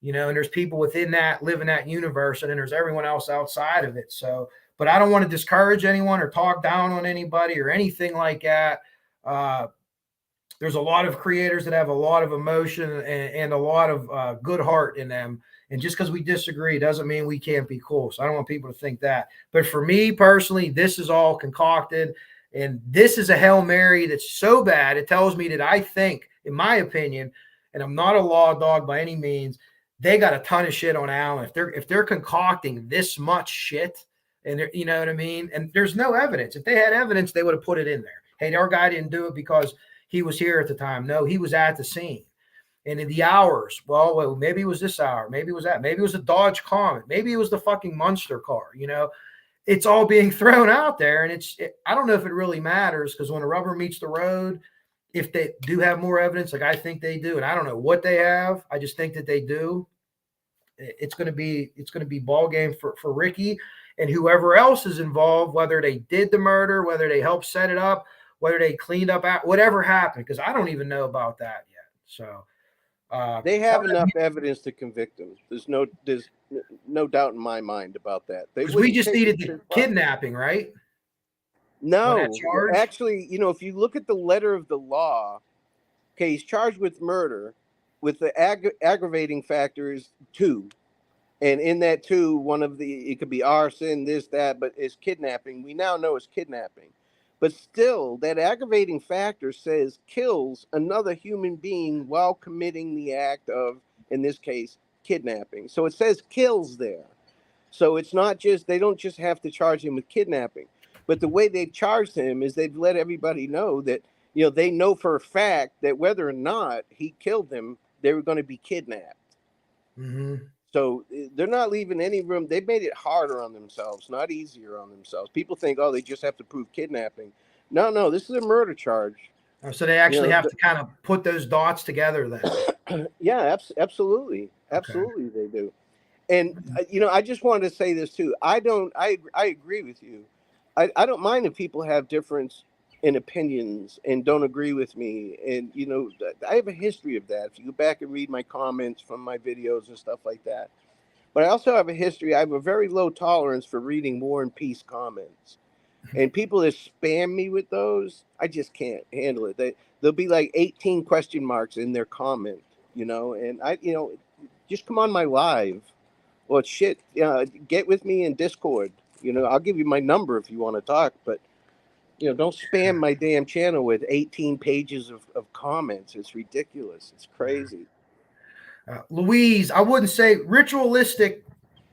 and there's people within that, live in that universe, and then there's everyone else outside of it. So, but I don't want to discourage anyone or talk down on anybody or anything like that. There's a lot of creators that have a lot of emotion and a lot of good heart in them. And just because we disagree doesn't mean we can't be cool. So I don't want people to think that. But for me personally, this is all concocted. And this is a Hail Mary that's so bad, it tells me that I think, in my opinion, and I'm not a law dog by any means, they got a ton of shit on Allen. If they're concocting this much shit, and you know what I mean? And there's no evidence. If they had evidence, they would have put it in there. Hey, our guy didn't do it because he was here at the time. No, he was at the scene. And in the hours, well, maybe it was this hour. Maybe it was that. Maybe it was a Dodge Comet. Maybe it was the fucking Munster car, it's all being thrown out there, and I don't know if it really matters, because when the rubber meets the road, if they do have more evidence, like I think they do, and I don't know what they have, I just think that they do, it's going to be ball game for Ricky and whoever else is involved, whether they did the murder, whether they helped set it up, whether they cleaned up, whatever happened, because I don't even know about that yet. So they have enough evidence to convict him. There's no doubt in my mind about that. Because we just needed the kidnapping, right? No, actually, if you look at the letter of the law, okay, he's charged with murder, with the aggravating factors 2, and in that 2, it could be arson, this, that, but it's kidnapping. We now know it's kidnapping, but still, that aggravating factor says kills another human being while committing the act of, in this case, kidnapping. So it says kills there. So it's not just, they don't just have to charge him with kidnapping, but the way they've charged him is they've let everybody know that, they know for a fact that whether or not he killed them, they were going to be kidnapped. Mm-hmm. So they're not leaving any room. They've made it harder on themselves, not easier on themselves. People think, they just have to prove kidnapping. No, this is a murder charge. So they actually have to kind of put those dots together then. Yeah, absolutely. Absolutely, okay. They do. And, I just wanted to say this too. I agree with you. I don't mind if people have difference in opinions and don't agree with me. And, I have a history of that. If you go back and read my comments from my videos and stuff like that. But I also have a history. I have a very low tolerance for reading War and Peace comments. And people that spam me with those, I just can't handle it. There'll be like 18 question marks in their comment, and just come on my live. Well, shit, get with me in Discord. I'll give you my number if you want to talk, but don't spam my damn channel with 18 pages of comments. It's ridiculous. It's crazy. Louise, I wouldn't say ritualistic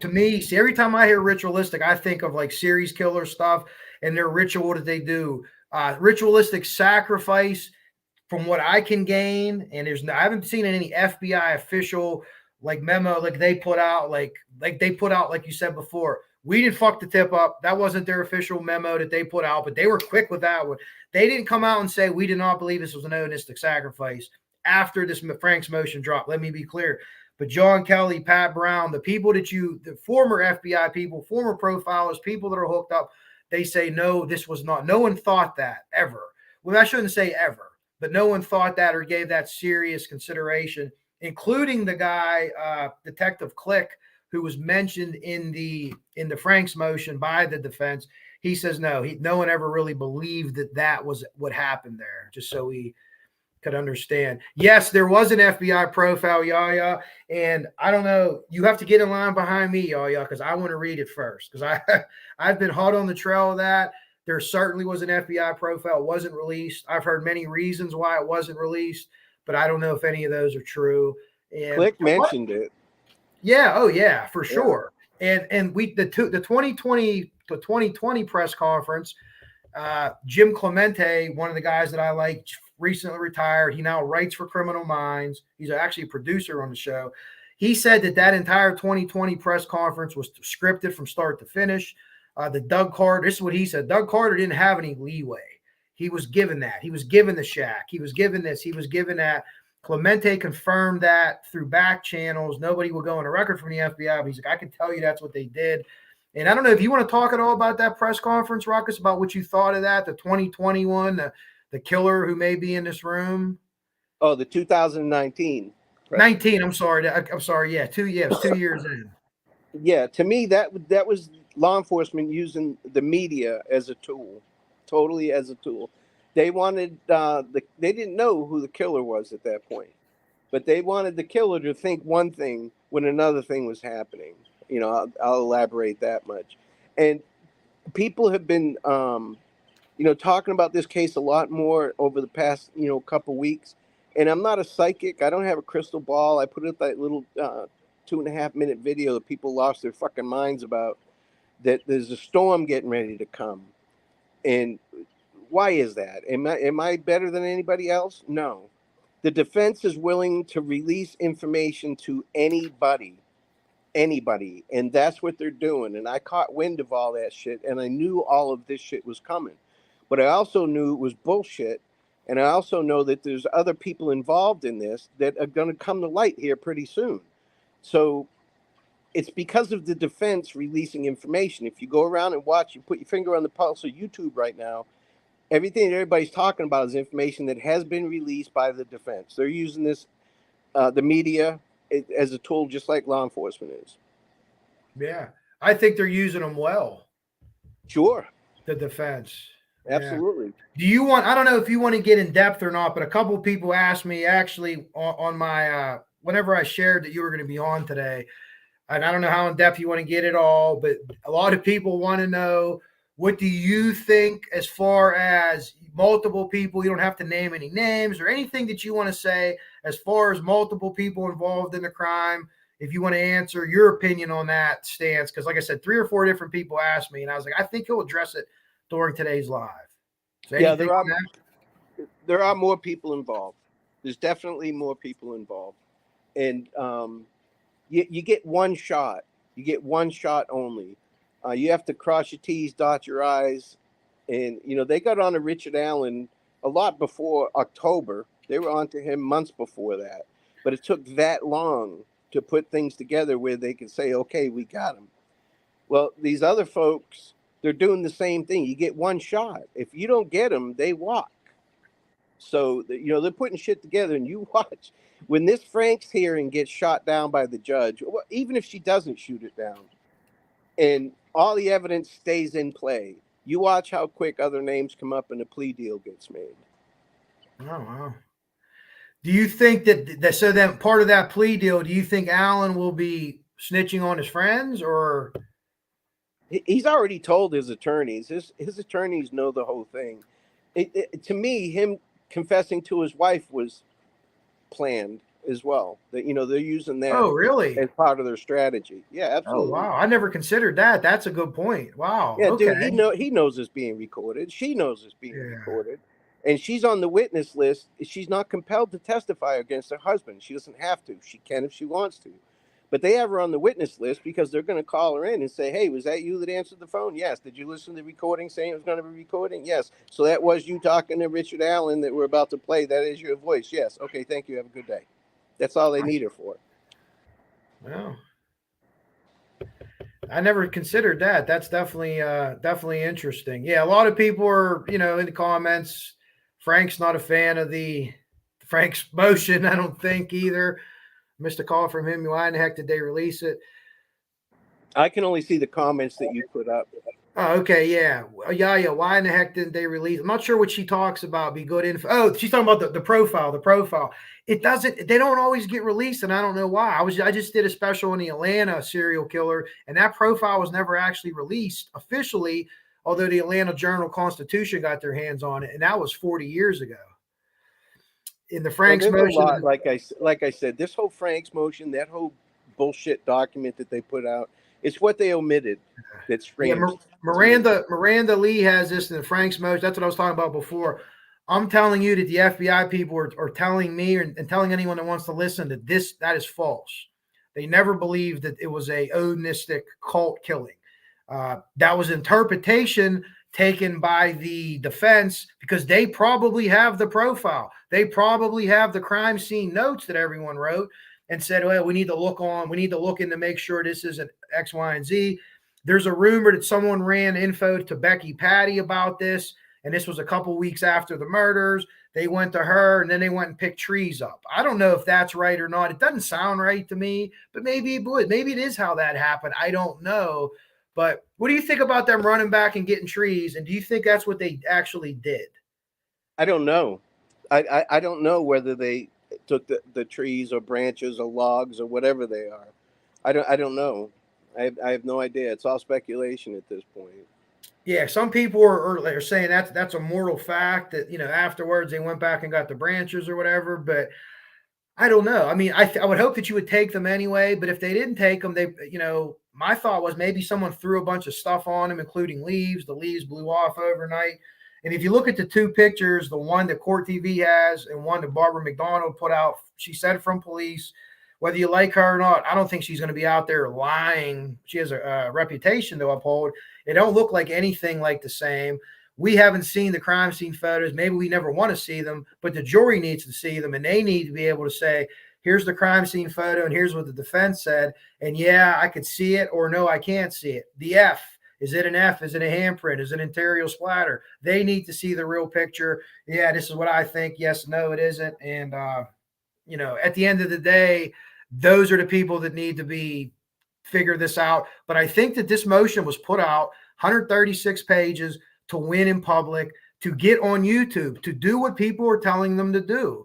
to me. See, every time I hear ritualistic, I think of like series killer stuff and their ritual that they do. Ritualistic sacrifice, from what I can gain, and I haven't seen any FBI official like memo like they put out, like you said before. We didn't fuck the tip up. That wasn't their official memo that they put out, but they were quick with that one. They didn't come out and say we did not believe this was an Odinist sacrifice after this Frank's motion dropped. Let me be clear. But John Kelly, Pat Brown, the people the former FBI people, former profilers, people that are hooked up, they say, no, this was not. No one thought that ever. Well, I shouldn't say ever, but no one thought that or gave that serious consideration, including the guy, Detective Click, who was mentioned in the Frank's motion by the defense. He says no one ever really believed that was what happened there, just so we could understand. Yes, there was an FBI profile, Yaya, and I don't know, you have to get in line behind me, Yaya, because I want to read it first, because I've been hot on the trail of that. There certainly was an FBI profile. It wasn't rreleased. I've heard many reasons why it wasn't released, but I don't know if any of those are true. And Click mentioned it. Yeah. Oh, yeah, for sure. And the 2020 press conference, Jim Clemente, one of the guys that I like, recently retired. He now writes for Criminal Minds. He's actually a producer on the show. He said that entire 2020 press conference was scripted from start to finish. The Doug Carter, this is what he said. Doug Carter didn't have any leeway. He was given that. He was given the shack. He was given this. He was given that. Clemente confirmed that through back channels. Nobody will go on a record from the FBI, but he's like, I can tell you that's what they did. And I don't know if you want to talk at all about that press conference, Ruckus, about what you thought of that, the 2021, the killer who may be in this room. Oh, the 2019. 19. I'm sorry. Yeah, 2 years. 2 years in. Yeah, to me that was law enforcement using the media as a tool, totally as a tool. They wanted they didn't know who the killer was at that point, but they wanted the killer to think one thing when another thing was happening. I'll elaborate that much. And people have been talking about this case a lot more over the past couple weeks. And I'm not a psychic. I don't have a crystal ball. I put up that little 2.5-minute video that people lost their fucking minds about, that there's a storm getting ready to come. And why is that? Am I better than anybody else? No. The defense is willing to release information to anybody anybody. And that's what they're doing. And I caught wind of all that shit, and I knew all of this shit was coming. But I also knew it was bullshit. And I also know that there's other people involved in this that are going to come to light here pretty soon. So it's because of the defense releasing information. If you go around and watch, you put your finger on the pulse of YouTube right now, everything that everybody's talking about is information that has been released by the defense. They're using this, the media, as a tool, just like law enforcement is. Yeah. I think they're using them well. Sure. The defense. Absolutely. Yeah. Do you want, I don't know if you want to get in depth or not, but a couple of people asked me actually on my, whenever I shared that you were going to be on today, and I don't know how in depth you want to get it all, but a lot of people want to know, what do you think as far as multiple people? You don't have to name any names or anything that you want to say as far as multiple people involved in the crime. If you want to answer your opinion on that stance, because like I said, 3 or 4 different people asked me, and I was like, I think he'll address it during today's live. So yeah, there are more people involved. There's definitely more people involved. And you get one shot. You get one shot only. You have to cross your T's, dot your I's. And, they got on to Richard Allen a lot before October. They were on to him months before that. But it took that long to put things together where they could say, okay, we got him. Well, these other folks, they're doing the same thing. You get one shot. If you don't get them, they walk. So, they're putting shit together, and you watch. When this Frank's hearing gets shot down by the judge, even if she doesn't shoot it down, and all the evidence stays in play, you watch how quick other names come up and a plea deal gets made. Oh, wow. Do you think that so then part of that plea deal, do you think Allen will be snitching on his friends, or? He's already told his attorneys. His attorneys know the whole thing. To me, him confessing to his wife was planned as well. That they're using that. Oh, really? As part of their strategy. Yeah, absolutely. Oh, wow. I never considered that. That's a good point. Wow. Yeah, okay. dude, he knows it's being recorded. She knows it's being recorded. And she's on the witness list. She's not compelled to testify against her husband. She doesn't have to. She can if she wants to. But they have her on the witness list because they're going to call her in and say, hey, was that you that answered the phone? Yes. Did you listen to the recording saying it was going to be recording? Yes. So that was you talking to Richard Allen that we're about to play. That is your voice. Yes. Okay, thank you. Have a good day. That's all they need her for. Well, I never considered that. That's definitely interesting. Yeah, a lot of people are, in the comments, Frank's not a fan of Frank's motion, I don't think either. Missed a call from him. Why in the heck did they release it? I can only see the comments that you put up. Oh, okay, yeah. Why in the heck didn't they release? I'm not sure what she talks about. Be good info. Oh, she's talking about the profile. The profile. They don't always get released, and I don't know why. I just did a special on the Atlanta serial killer, and that profile was never actually released officially, although the Atlanta Journal-Constitution got their hands on it, and that was 40 years ago. In the Frank's motion, like I said, this whole Frank's motion, that whole bullshit document that they put out, it's what they omitted. That's strange. Yeah, Miranda Lee has this in the Frank's motion. That's what I was talking about before. I'm telling you that the FBI people are telling me and telling anyone that wants to listen that that is false. They never believed that it was a Odinistic cult killing. That was interpretation taken by the defense because they probably have the profile. They probably have the crime scene notes that everyone wrote and said, well, we need to look in to make sure this isn't X, Y, and Z. There's a rumor that someone ran info to Becky Patty about this, and this was a couple weeks after the murders. They went to her, and then they went and picked trees up. I don't know if that's right or not. It doesn't sound right to me, but maybe it would. Maybe it is how that happened. I don't know. But what do you think about them running back and getting trees, and do you think that's what they actually did? I don't know. I don't know whether they took the trees or branches or logs or whatever they are. I don't know. I have no idea. It's all speculation at this point. Yeah, some people are saying that's a mortal fact that afterwards they went back and got the branches or whatever. But I don't know. I mean, I would hope that you would take them anyway. But if they didn't take them, my thought was maybe someone threw a bunch of stuff on them, including leaves. The leaves blew off overnight. And if you look at the two pictures, the one that Court TV has and one that Barbara McDonald put out, she said from police, whether you like her or not, I don't think she's going to be out there lying. She has a reputation to uphold. It don't look like anything like the same. We haven't seen the crime scene photos. Maybe we never want to see them, but the jury needs to see them, and they need to be able to say, here's the crime scene photo, and here's what the defense said. And yeah, I could see it, or no, I can't see it. The F, is it an F? Is it a handprint? Is it an interior splatter? They need to see the real picture. Yeah, this is what I think. Yes, no, it isn't. And, at the end of the day, those are the people that need to be figure this out. But I think that this motion was put out 136 pages to win in public, to get on YouTube, to do what people are telling them to do.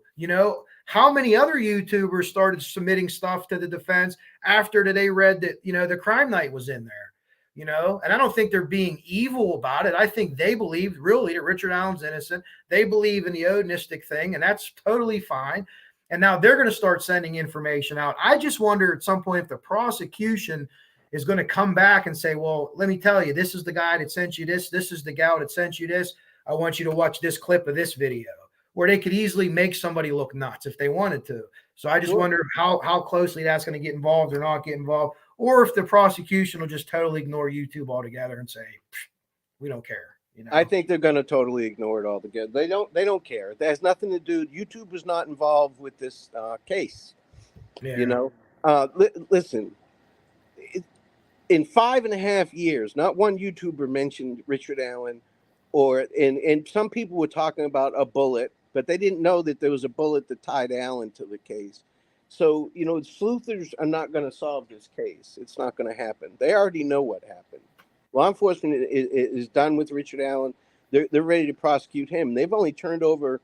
How many other YouTubers started submitting stuff to the defense after they read that, the crime night was in there, and I don't think they're being evil about it. I think they believe really that Richard Allen's innocent. They believe in the Odinistic thing, and that's totally fine. And now they're going to start sending information out. I just wonder at some point if the prosecution is going to come back and say, well, let me tell you, this is the guy that sent you this. This is the gal that sent you this. I want you to watch this clip of this video, where they could easily make somebody look nuts if they wanted to. So I just wonder how closely that's going to get involved or not get involved, or if the prosecution will just totally ignore YouTube altogether and say, we don't care. I think they're going to totally ignore it altogether. They don't care. It has nothing to do. YouTube was not involved with this case. Yeah. Listen, in 5.5 years, not one YouTuber mentioned Richard Allen, and some people were talking about a bullet, but they didn't know that there was a bullet that tied Allen to the case. So, sleuthers are not going to solve this case. It's not going to happen. They already know what happened. Law enforcement is done with Richard Allen. They're ready to prosecute him. They've only turned over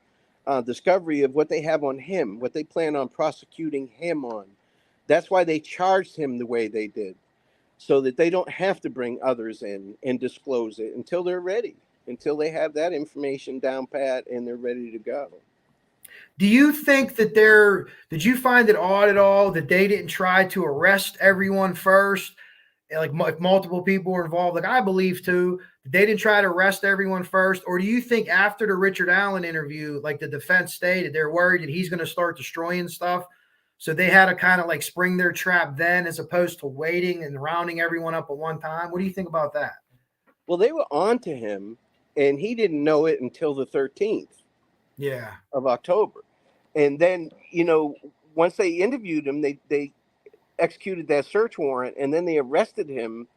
discovery of what they have on him, what they plan on prosecuting him on. That's why they charged him the way they did, so that they don't have to bring others in and disclose it until they're ready, until they have that information down pat and they're ready to go. Do you think that did you find it odd at all that they didn't try to arrest everyone first? Like if multiple people were involved, like I believe too, they didn't try to arrest everyone first? Or do you think after the Richard Allen interview, like the defense stated, they're worried that he's going to start destroying stuff, so they had to kind of like spring their trap then, as opposed to waiting and rounding everyone up at one time? What do you think about that? Well, they were on to him, and he didn't know it until the 13th of October. And then, once they interviewed him, they executed that search warrant, and then they arrested him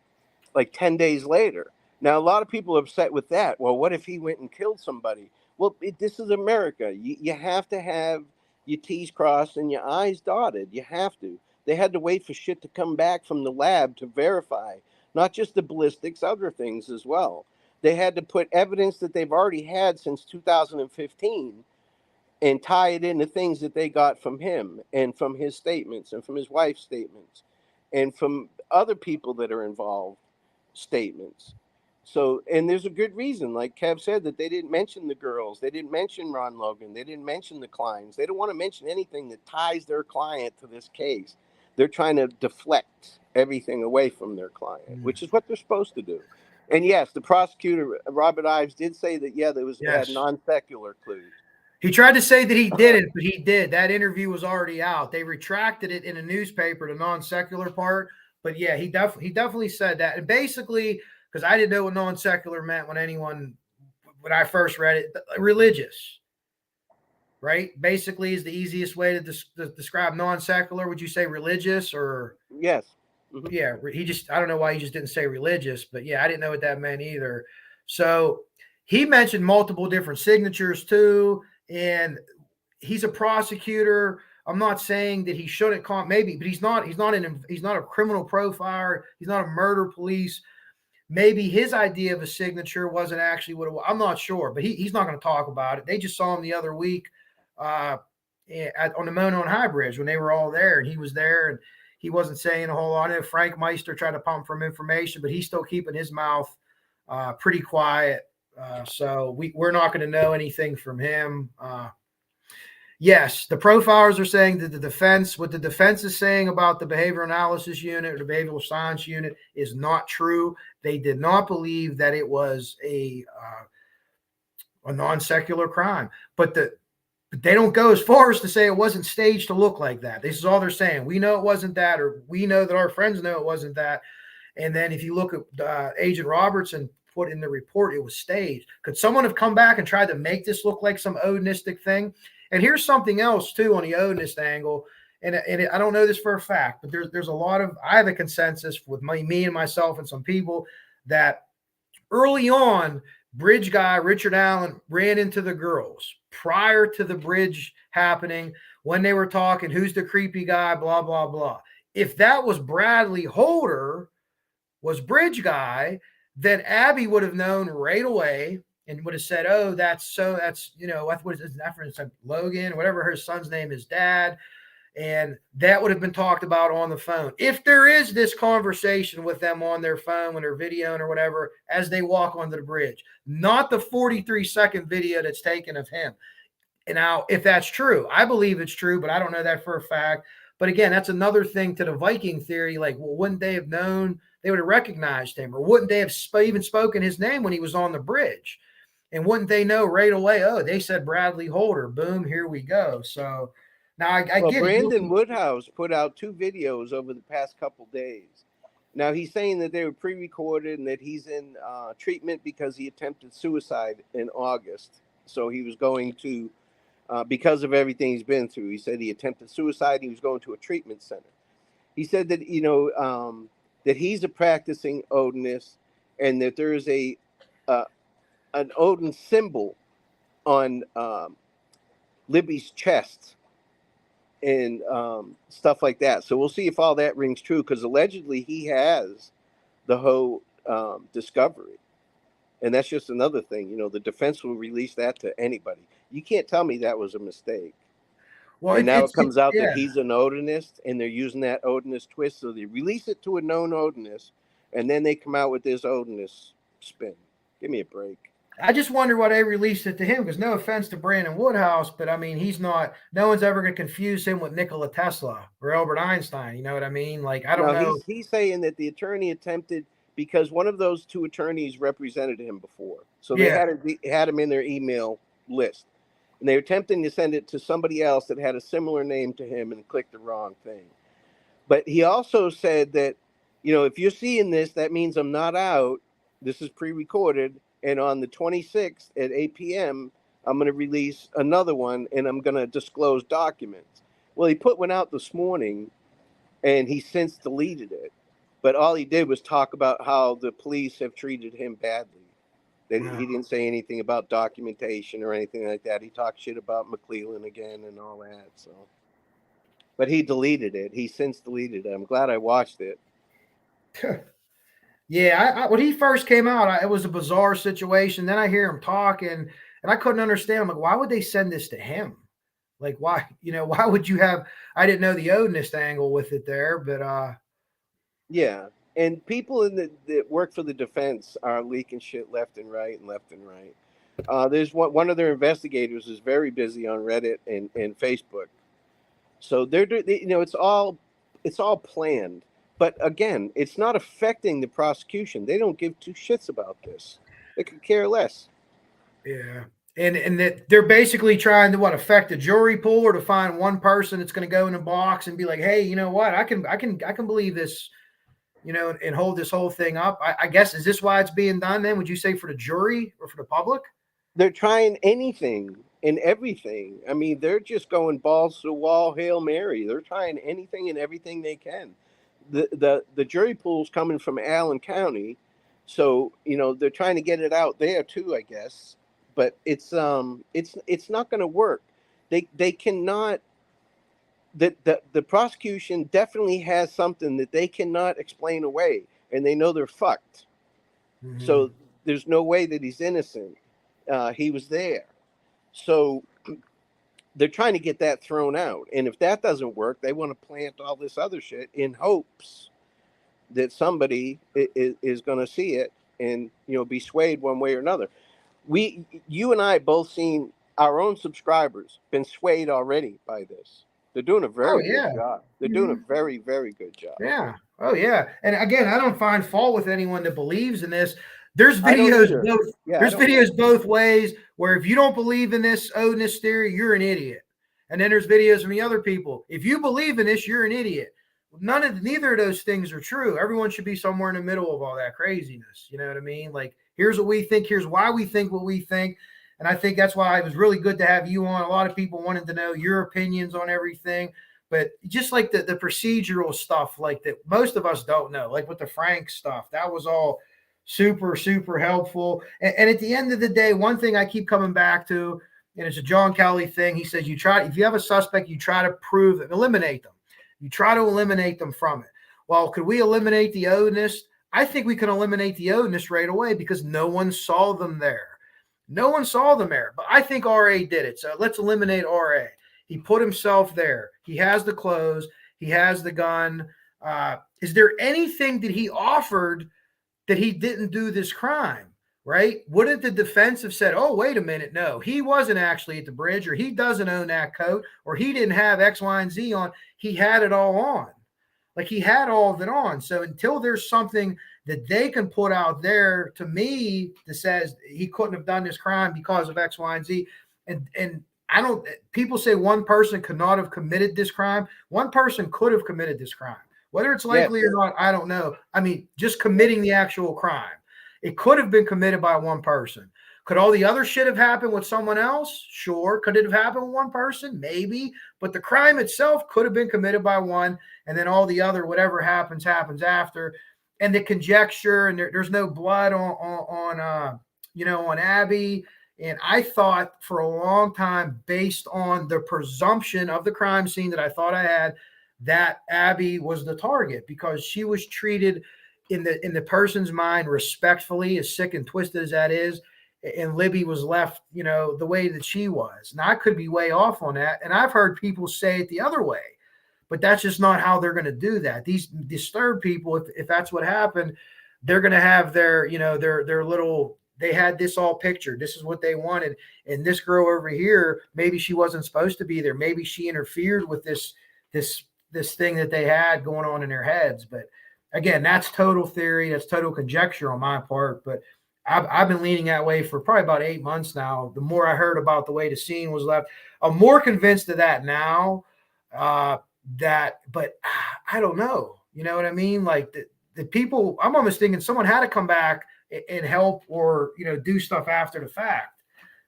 like 10 days later. Now, a lot of people are upset with that. Well, what if he went and killed somebody? Well, this is America. You have to have your T's crossed and your I's dotted. You have to. They had to wait for shit to come back from the lab to verify, not just the ballistics, other things as well. They had to put evidence that they've already had since 2015 and tie it into things that they got from him and from his statements and from his wife's statements and from other people that are involved statements. So, and there's a good reason, like Kev said, that they didn't mention the girls. They didn't mention Ron Logan. They didn't mention the Kleins. They don't want to mention anything that ties their client to this case. They're trying to deflect everything away from their client, which is what they're supposed to do. And yes, the prosecutor, Robert Ives, did say that, they had non-secular clues. He tried to say that he didn't, but he did. That interview was already out. They retracted it in a newspaper, the non-secular part. But yeah, he definitely said that. And basically, because I didn't know what non-secular meant when I first read it, religious, right? Basically is the easiest way to describe non-secular. Would you say religious or? Yes. Mm-hmm. Yeah, I don't know why he just didn't say religious, but yeah, I didn't know what that meant either. So he mentioned multiple different signatures too. And he's a prosecutor. I'm not saying that he shouldn't maybe, but he's not a criminal profiler. He's not a murder police. Maybe his idea of a signature wasn't actually what it was. I'm not sure, but he's not going to talk about it. They just saw him the other week on the Mono and High Bridge when they were all there, and he was there, and he wasn't saying a whole lot. I know Frank Meister tried to pump from information, but he's still keeping his mouth pretty quiet. So we're not going to know anything from him. Yes, the profilers are saying that what the defense is saying about the behavioral analysis unit or the behavioral science unit is not true. They did not believe that it was a non-secular crime. But But they don't go as far as to say it wasn't staged to look like that. This is all they're saying. We know it wasn't that, or we know that our friends know it wasn't that. And then if you look at Agent Robertson put in the report, it was staged. Could someone have come back and tried to make this look like some Odinistic thing? And here's something else too on the Odinist angle. And I don't know this for a fact, but there's a lot of, I have a consensus with me and myself and some people that early on, bridge guy Richard Allen ran into the girls prior to the bridge happening when they were talking, who's the creepy guy, blah, blah, blah. If that was Bradley Holder, was bridge guy, then Abby would have known right away and would have said, oh, that's, you know, what is that for instance, Logan, whatever her son's name is, dad. And that would have been talked about on the phone. If there is this conversation with them on their phone when they're videoing or whatever, as they walk onto the bridge, not the 43-second video that's taken of him. And now, if that's true, I believe it's true, but I don't know that for a fact. But again, that's another thing to the Viking theory. Like, well, wouldn't they have known? They would have recognized him, or wouldn't they have even spoken his name when he was on the bridge? And wouldn't they know right away? Oh, they said Bradley Holder. Boom, here we go. So now I get Brandon it. Woodhouse put out 2 videos over the past couple days. Now he's saying that they were pre-recorded and that he's in treatment because he attempted suicide in August. So he was going to, because of everything he's been through, he said he attempted suicide. He was going to a treatment center. He said that, you know, that he's a practicing Odinist and that there is an Odin symbol on Libby's chest and stuff like that. So we'll see if all that rings true, because allegedly he has the whole discovery. And that's just another thing. You know, the defense will release that to anybody. You can't tell me that was a mistake. Well, and now it comes out that he's an Odinist, and they're using that Odinist twist. So they release it to a known Odinist, and then they come out with this Odinist spin. Give me a break. I just wonder why they released it to him, because no offense to Brandon Woodhouse, but I mean, he's not, no one's ever going to confuse him with Nikola Tesla or Albert Einstein. You know what I mean? Like, I don't know. He's saying that the attorney attempted, because one of those 2 attorneys represented him before. So they had him in their email list. And they were attempting to send it to somebody else that had a similar name to him and clicked the wrong thing. But he also said that, you know, if you're seeing this, that means I'm not out. This is pre-recorded. And on the 26th at 8 p.m., I'm going to release another one, and I'm going to disclose documents. Well, he put one out this morning, and he since deleted it. But all he did was talk about how the police have treated him badly. That he didn't say anything about documentation or anything like that. He talked shit about McClellan again and all that. So, but he deleted it. He since deleted it. I'm glad I watched it. Yeah, when he first came out, it was a bizarre situation. Then I hear him talking, and I couldn't understand. I'm like, why would they send this to him? Like, why? You know, why would you have? I didn't know the Odinist angle with it there, but yeah. And people that work for the defense are leaking shit left and right. There's one of their investigators is very busy on Reddit and Facebook. So they're you know, it's all planned. But again, it's not affecting the prosecution. They don't give 2 shits about this. They could care less. Yeah. And that they're basically trying to affect the jury pool, or to find one person that's going to go in a box and be like, hey, you know what? I can believe this. You know, and hold this whole thing up. I guess, is this why it's being done then? Would you say for the jury or for the public? They're trying anything and everything. I mean, they're just going balls to the wall, Hail Mary. They're trying anything and everything they can. The jury pool's coming from Allen County. So, you know, they're trying to get it out there too, I guess. But it's not going to work. They cannot. The prosecution definitely has something that they cannot explain away, and they know they're fucked. Mm-hmm. So there's no way that he's innocent. He was there. So they're trying to get that thrown out. And if that doesn't work, they want to plant all this other shit in hopes that somebody is going to see it and, you know, be swayed one way or another. You and I both seen our own subscribers been swayed already by this. They're doing a very good job. They're doing a very, very good job. Yeah. Oh, yeah. And again, I don't find fault with anyone that believes in this. There's I don't videos either. both. Yeah, There's videos both ways where if you don't believe in this Odinist theory, you're an idiot. And then there's videos from the other people. If you believe in this, you're an idiot. Neither of those things are true. Everyone should be somewhere in the middle of all that craziness. You know what I mean? Like, here's what we think. Here's why we think what we think. And I think that's why it was really good to have you on. A lot of people wanted to know your opinions on everything. But just like the procedural stuff, like that most of us don't know, like with the Frank stuff, that was all super, super helpful. And at the end of the day, one thing I keep coming back to, and it's a John Kelly thing. He says, if you have a suspect, you try to eliminate them. You try to eliminate them from it. Well, could we eliminate the Odinist? I think we can eliminate the Odinist right away because no one saw them there. No one saw them there. But I think RA did it. So let's eliminate RA. He put himself there. He has the clothes. He has the gun. Is there anything that he offered that he didn't do this crime? Right? Wouldn't the defense have said, oh, wait a minute, no, he wasn't actually at the bridge, or he doesn't own that coat, or he didn't have X, Y, and Z on. He had it all on. Like, he had all of it on. So until there's something that they can put out there to me that says he couldn't have done this crime because of X, Y, and Z, and I don't, people say one person could not have committed this crime. One person could have committed this crime. Whether it's likely or not, I don't know. I mean, just committing the actual crime. It could have been committed by one person. Could all the other shit have happened with someone else? Sure. Could it have happened with one person? Maybe. But the crime itself could have been committed by one, and then all the other, whatever happens after. And the conjecture, and there's no blood on Abby. And I thought for a long time, based on the presumption of the crime scene that I thought I had, that Abby was the target because she was treated in the person's mind respectfully, as sick and twisted as that is, and Libby was left, the way that she was. Now, I could be way off on that, and I've heard people say it the other way, but that's just not how they're going to do that. These disturbed people, if that's what happened, they're going to have their little, they had this all pictured. This is what they wanted, and this girl over here, maybe she wasn't supposed to be there. Maybe she interfered with this thing that they had going on in their heads, but again, that's total theory. That's total conjecture on my part. But I've been leaning that way for probably about 8 months now. The more I heard about the way the scene was left, I'm more convinced of that now. But I don't know. You know what I mean? Like the people, I'm almost thinking someone had to come back and help or, do stuff after the fact.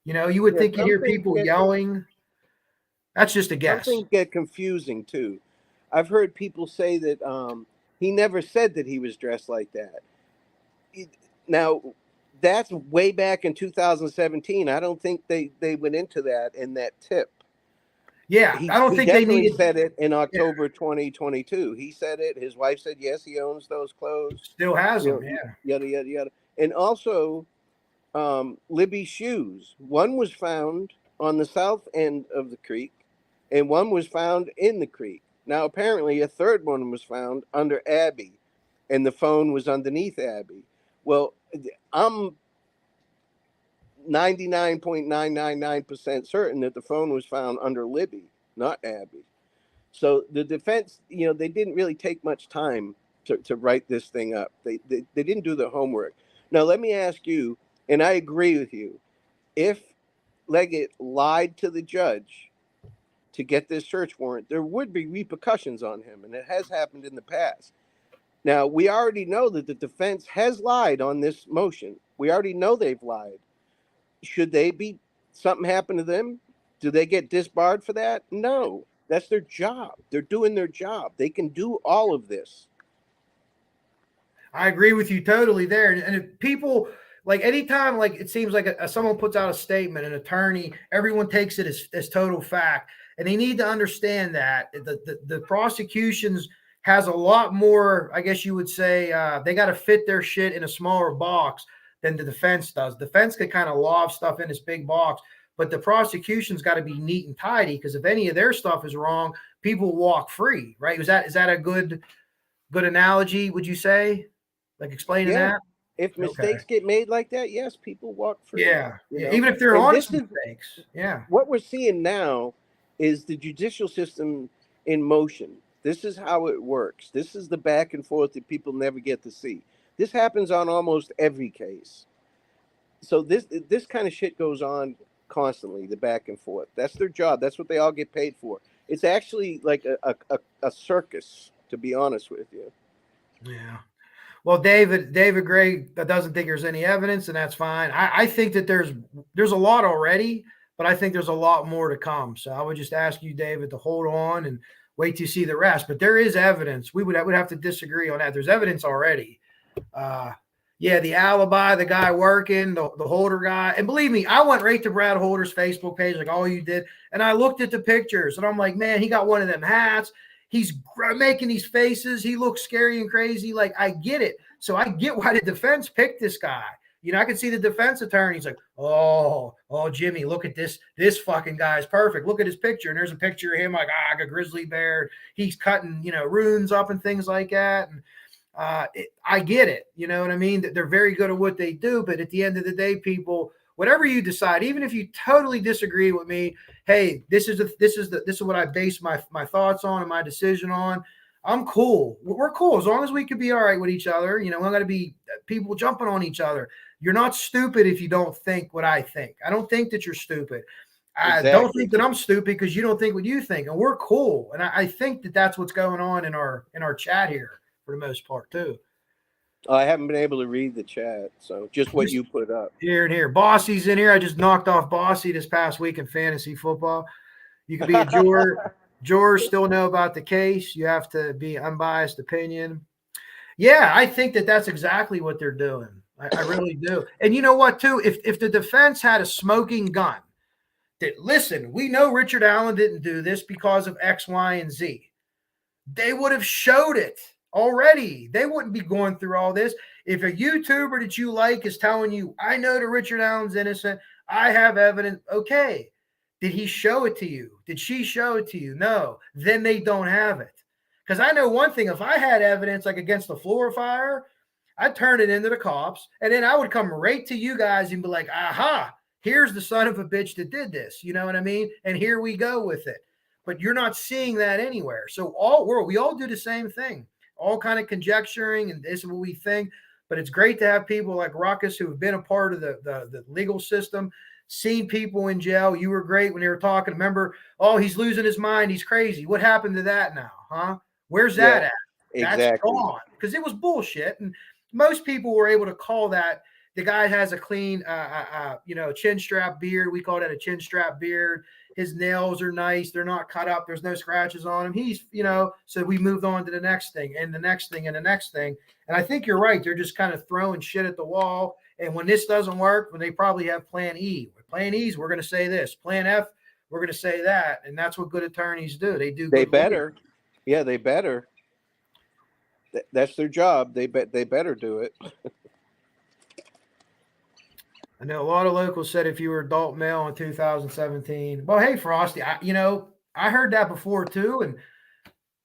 You would think you'd hear people yelling. That's just a guess. Some things get confusing too. I've heard people say that he never said that he was dressed like that. Now, that's way back in 2017. I don't think they went into that in that tip. Yeah, I don't think they needed. Said it in October 2022. He said it. His wife said yes, he owns those clothes. Still has them. Yada yada yada. And also, Libby's shoes. One was found on the south end of the creek, and one was found in the creek. Now, apparently, a third one was found under Abby, and the phone was underneath Abby. Well, I'm 99.999% certain that the phone was found under Libby, not Abby. So the defense, they didn't really take much time to write this thing up. They didn't do their homework. Now, let me ask you, and I agree with you, if Leggett lied to the judge to get this search warrant, there would be repercussions on him, and it has happened in the past. Now, we already know that the defense has lied on this motion. We already know they've lied. Should something happen to them? Do they get disbarred for that? No, that's their job. They're doing their job. They can do all of this. I agree with you totally there. And if people, like, anytime, like, it seems like someone puts out a statement, an attorney, everyone takes it as total fact. And they need to understand that the prosecutions has a lot more, I guess you would say, they got to fit their shit in a smaller box than the defense does. Defense can kind of lob stuff in this big box, but the prosecution's got to be neat and tidy, because if any of their stuff is wrong, people walk free, right? Is that a good analogy, would you say? Like, explaining that? If mistakes get made like that, yes, people walk free. Yeah. Even if they're honest mistakes. Yeah. What we're seeing now is the judicial system in motion. This is how it works. This is the back and forth that people never get to see. This happens on almost every case. So this kind of shit goes on constantly, the back and forth. That's their job. That's what they all get paid for. It's actually like a circus, to be honest with you. Yeah. Well, David Gray doesn't think there's any evidence, and that's fine. I think that there's a lot already, but I think there's a lot more to come. So I would just ask you, David, to hold on and wait to see the rest. But there is evidence. We would have to disagree on that. There's evidence already. Yeah, the alibi, the guy working, the Holder guy. And believe me, I went right to Brad Holder's Facebook page like all you did. And I looked at the pictures and I'm like, man, he got one of them hats. He's making these faces. He looks scary and crazy. Like, I get it. So I get why the defense picked this guy. You know, I can see the defense attorney. He's like, oh, Jimmy, look at this. This fucking guy is perfect. Look at his picture. And there's a picture of him like a grizzly bear. He's cutting, runes up and things like that. And I get it. You know what I mean? That they're very good at what they do. But at the end of the day, people, whatever you decide, even if you totally disagree with me, hey, this is what I base my thoughts on and my decision on. I'm cool. We're cool as long as we can be all right with each other. We're not going to be people jumping on each other. You're not stupid if you don't think what I think. I don't think that you're stupid. Exactly. I don't think that I'm stupid because you don't think what you think, and we're cool. And I think that that's what's going on in our chat here for the most part too. I haven't been able to read the chat, so just what you put up. Here and here. Bossy's in here. I just knocked off Bossy this past week in fantasy football. You can be a juror. Jurors still know about the case. You have to be unbiased opinion. Yeah, I think that that's exactly what they're doing. I really do. And you know what, too? If the defense had a smoking gun, that, listen, we know Richard Allen didn't do this because of X, Y, and Z. They would have showed it already. They wouldn't be going through all this. If a YouTuber that you like is telling you, I know that Richard Allen's innocent, I have evidence, okay. Did he show it to you? Did she show it to you? No. Then they don't have it. Because I know one thing. If I had evidence like against the floor fire, I'd turn it into the cops. And then I would come right to you guys and be like, aha, here's the son of a bitch that did this. You know what I mean? And here we go with it. But you're not seeing that anywhere. So we all do the same thing. All kind of conjecturing, and this is what we think. But it's great to have people like Ruckus who have been a part of the legal system, seen people in jail. You were great when they were talking. Remember, oh, he's losing his mind. He's crazy. What happened to that now? Huh? Where's that at? Exactly. That's gone because it was bullshit. And most people were able to call that. The guy has a clean, chin strap beard. We call that a chin strap beard. His nails are nice. They're not cut up. There's no scratches on him. He's, so we moved on to the next thing and the next thing and the next thing. And I think you're right. They're just kind of throwing shit at the wall. And when this doesn't work, when they probably have plan E. Plan E's, we're going to say this. Plan F, we're going to say that. And that's what good attorneys do. They better. Yeah, they better. That's their job. They better do it. I know a lot of locals said if you were adult male in 2017. Well, hey, Frosty, I heard that before too. And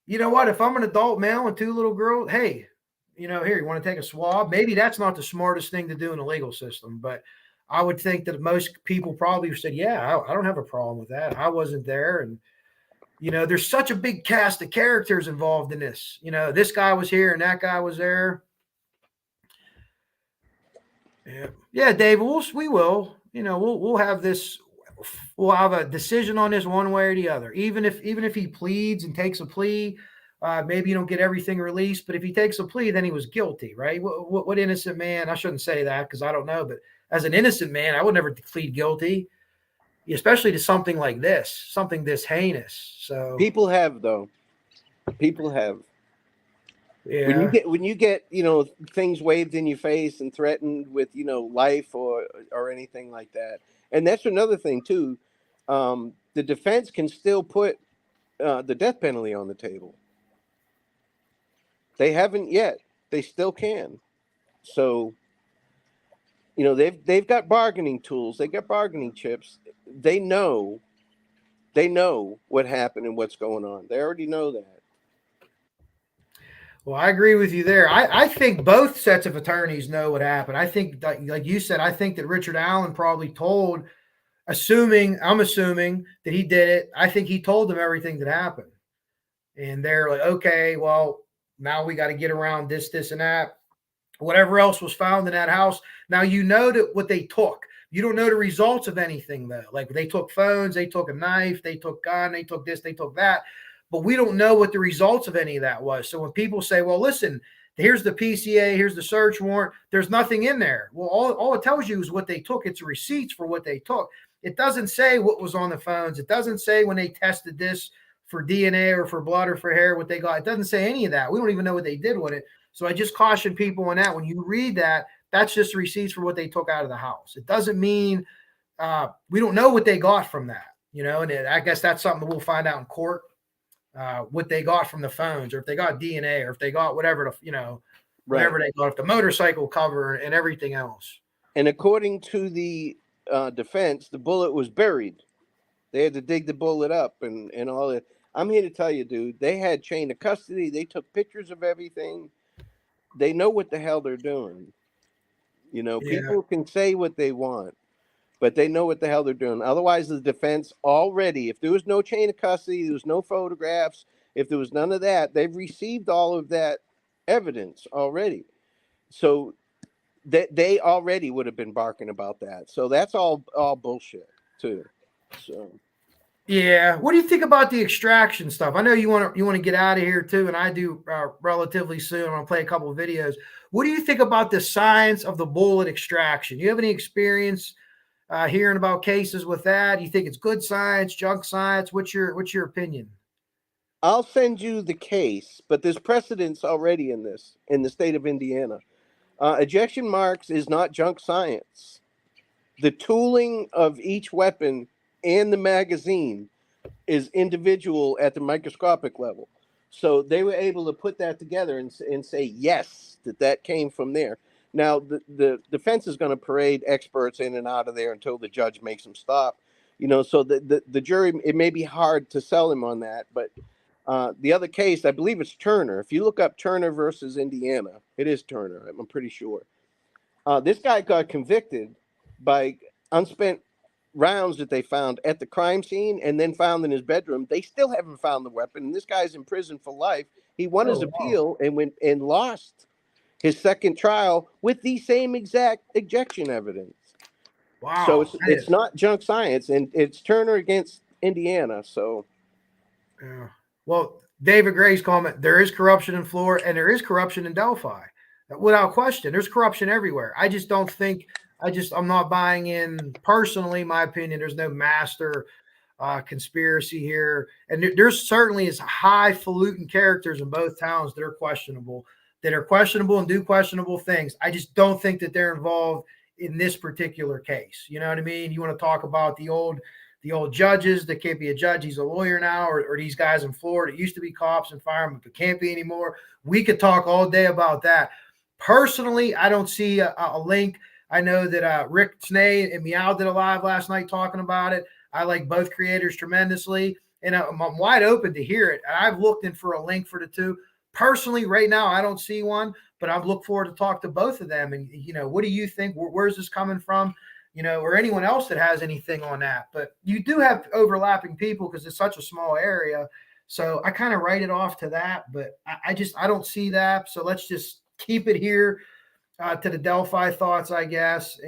you know what? If I'm an adult male and two little girls, hey, here, you want to take a swab? Maybe that's not the smartest thing to do in the legal system, but I would think that most people probably said, yeah, I don't have a problem with that. I wasn't there. And, there's such a big cast of characters involved in this. This guy was here and that guy was there. Yeah, Dave, we will. We'll have this. We'll have a decision on this one way or the other. Even if he pleads and takes a plea, maybe you don't get everything released. But if he takes a plea, then he was guilty, right? What innocent man? I shouldn't say that because I don't know. But as an innocent man, I would never plead guilty, especially to something like this, something this heinous. So people have, though. People have. Yeah. When you get things waved in your face and threatened with life or anything like that, and that's another thing too. The defense can still put the death penalty on the table. They haven't yet. They still can. So they've got bargaining tools. They got bargaining chips. They know what happened and what's going on. They already know that. Well, I agree with you there. I think both sets of attorneys know what happened. I think, like you said, I think that Richard Allen probably told, I'm assuming that he did it. I think he told them everything that happened. And they're like, okay, well, now we got to get around this, and that. whatever else was found in that house. Now, you know that what they took. You don't know the results of anything, though. Like, they took phones, they took a knife, they took gun, they took this, they took that. But we don't know what the results of any of that was. So when people say, well, listen, here's the PCA, here's the search warrant, there's nothing in there. Well, all it tells you is what they took. It's receipts for what they took. It doesn't say what was on the phones. It doesn't say when they tested this for DNA or for blood or for hair, what they got. It doesn't say any of that. We don't even know what they did with it. So I just caution people on that. When you read that, that's just receipts for what they took out of the house. It doesn't mean we don't know what they got from that, and I guess that's something we'll find out in court, what they got from the phones, or if they got DNA, or if they got whatever, whatever they got, if the motorcycle cover and everything else. And according to the defense, the bullet was buried. They had to dig the bullet up and all that. I'm here to tell you, dude, they had chain of custody. They took pictures of everything. They know what the hell they're doing. People can say what they want, but they know what the hell they're doing. Otherwise, the defense already, if there was no chain of custody, there was no photographs, if there was none of that, they've received all of that evidence already. So they already would have been barking about that. So that's all bullshit too. So. Yeah. What do you think about the extraction stuff? I know you want to get out of here too, and I do relatively soon. I'm going to play a couple of videos. What do you think about the science of the bullet extraction? Do you have any experience hearing about cases with that? Do you think it's good science, junk science? What's your opinion? I'll send you the case, but there's precedence already in the state of Indiana. Ejection marks is not junk science. The tooling of each weapon and the magazine is individual at the microscopic level. So they were able to put that together and say, yes, that came from there. Now, the defense is going to parade experts in and out of there until the judge makes them stop. So the jury, it may be hard to sell him on that. But the other case, I believe it's Turner. If you look up Turner versus Indiana, it is Turner. I'm pretty sure. This guy got convicted by unspent rounds that they found at the crime scene and then found in his bedroom. They still haven't found the weapon, and this guy's in prison for life. He won his appeal and went and lost his second trial with the same exact ejection evidence. Wow. So it's not junk science, and it's Turner against Indiana. So, yeah. Well, David Gray's comment: there is corruption in Florida, and there is corruption in Delphi, without question. There's corruption everywhere. I just don't think. I'm not buying in personally. My opinion, there's no master conspiracy here. And there's certainly is highfalutin characters in both towns that are questionable and do questionable things. I just don't think that they're involved in this particular case. You know what I mean? You want to talk about the old judges that can't be a judge. He's a lawyer now, or these guys in Florida that used to be cops and firemen, but can't be anymore. We could talk all day about that. Personally, I don't see a link. I know that Rick Snay and Meow did a live last night talking about it. I like both creators tremendously, and I'm wide open to hear it. I've looked in for a link for the two. Personally, right now, I don't see one, but I look forward to talk to both of them. And, what do you think? Where's this coming from? Or anyone else that has anything on that. But you do have overlapping people because it's such a small area. So I kind of write it off to that, but I don't see that. So let's just keep it here. To the Delphi thoughts, I guess.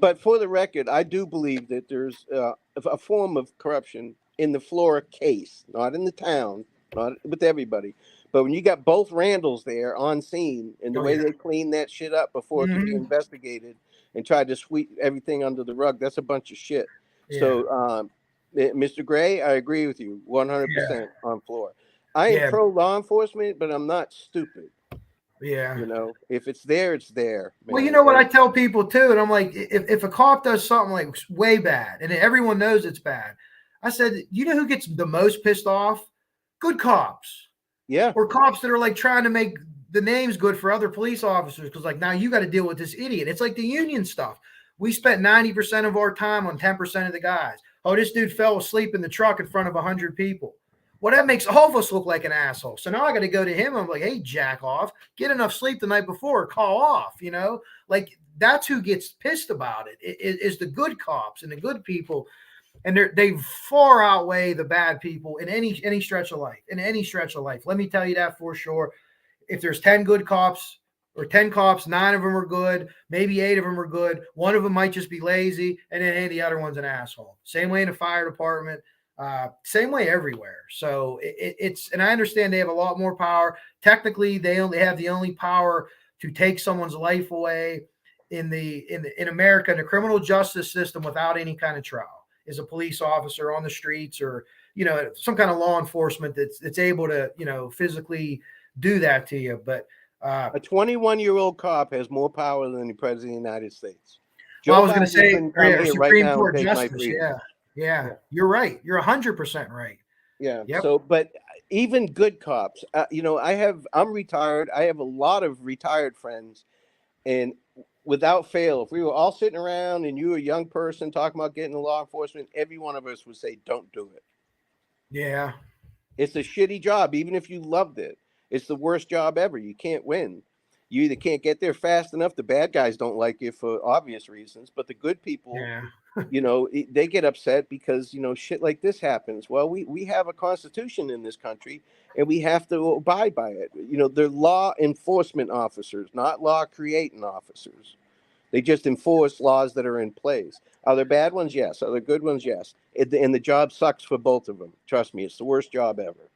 But for the record, I do believe that there's a form of corruption in the Flora case, not in the town, not with everybody. But when you got both Randalls there on scene and the way they cleaned that shit up before it could be investigated and tried to sweep everything under the rug, that's a bunch of shit. Yeah. So, Mr. Gray, I agree with you 100% on Flora. I am pro law enforcement, but I'm not stupid. Yeah. If it's there, it's there. Man. Well, you know what I tell people too, and I'm like, if a cop does something like way bad, and everyone knows it's bad, I said, you know who gets the most pissed off? Good cops. Yeah. Or cops that are like trying to make the names good for other police officers because like now you got to deal with this idiot. It's like the union stuff. We spent 90% of our time on 10% of the guys. Oh, this dude fell asleep in the truck in front of 100 people. Well, that makes all of us look like an asshole. So now I got to go to him. I'm like, hey, jack off, get enough sleep the night before, call off, like that's who gets pissed about it is the good cops and the good people. And they far outweigh the bad people in any stretch of life, Let me tell you that for sure. If there's 10 good cops, or 10 cops, 9 of them are good, maybe 8 of them are good. One of them might just be lazy, and then hey, the other one's an asshole. Same way in the fire department, same way everywhere. So it's, and I understand they have a lot more power. Technically, they only have the only power to take someone's life away in America, in the criminal justice system, without any kind of trial, is a police officer on the streets, or some kind of law enforcement that's able to physically do that to you. But a 21-year-old cop has more power than the president of the United States. Well, I was going to say, Supreme Court Justice. Yeah, you're right. You're 100% right. Yeah. Yep. So, but even good cops, I'm retired. I have a lot of retired friends, and without fail, if we were all sitting around and you were a young person talking about getting into law enforcement, every one of us would say, don't do it. Yeah. It's a shitty job. Even if you loved it, it's the worst job ever. You can't win. You either can't get there fast enough. The bad guys don't like you for obvious reasons, but the good people, they get upset because, shit like this happens. Well, we have a constitution in this country, and we have to abide by it. They're law enforcement officers, not law creating officers. They just enforce laws that are in place. Are there bad ones? Yes. Are there good ones? Yes. And the job sucks for both of them. Trust me, it's the worst job ever.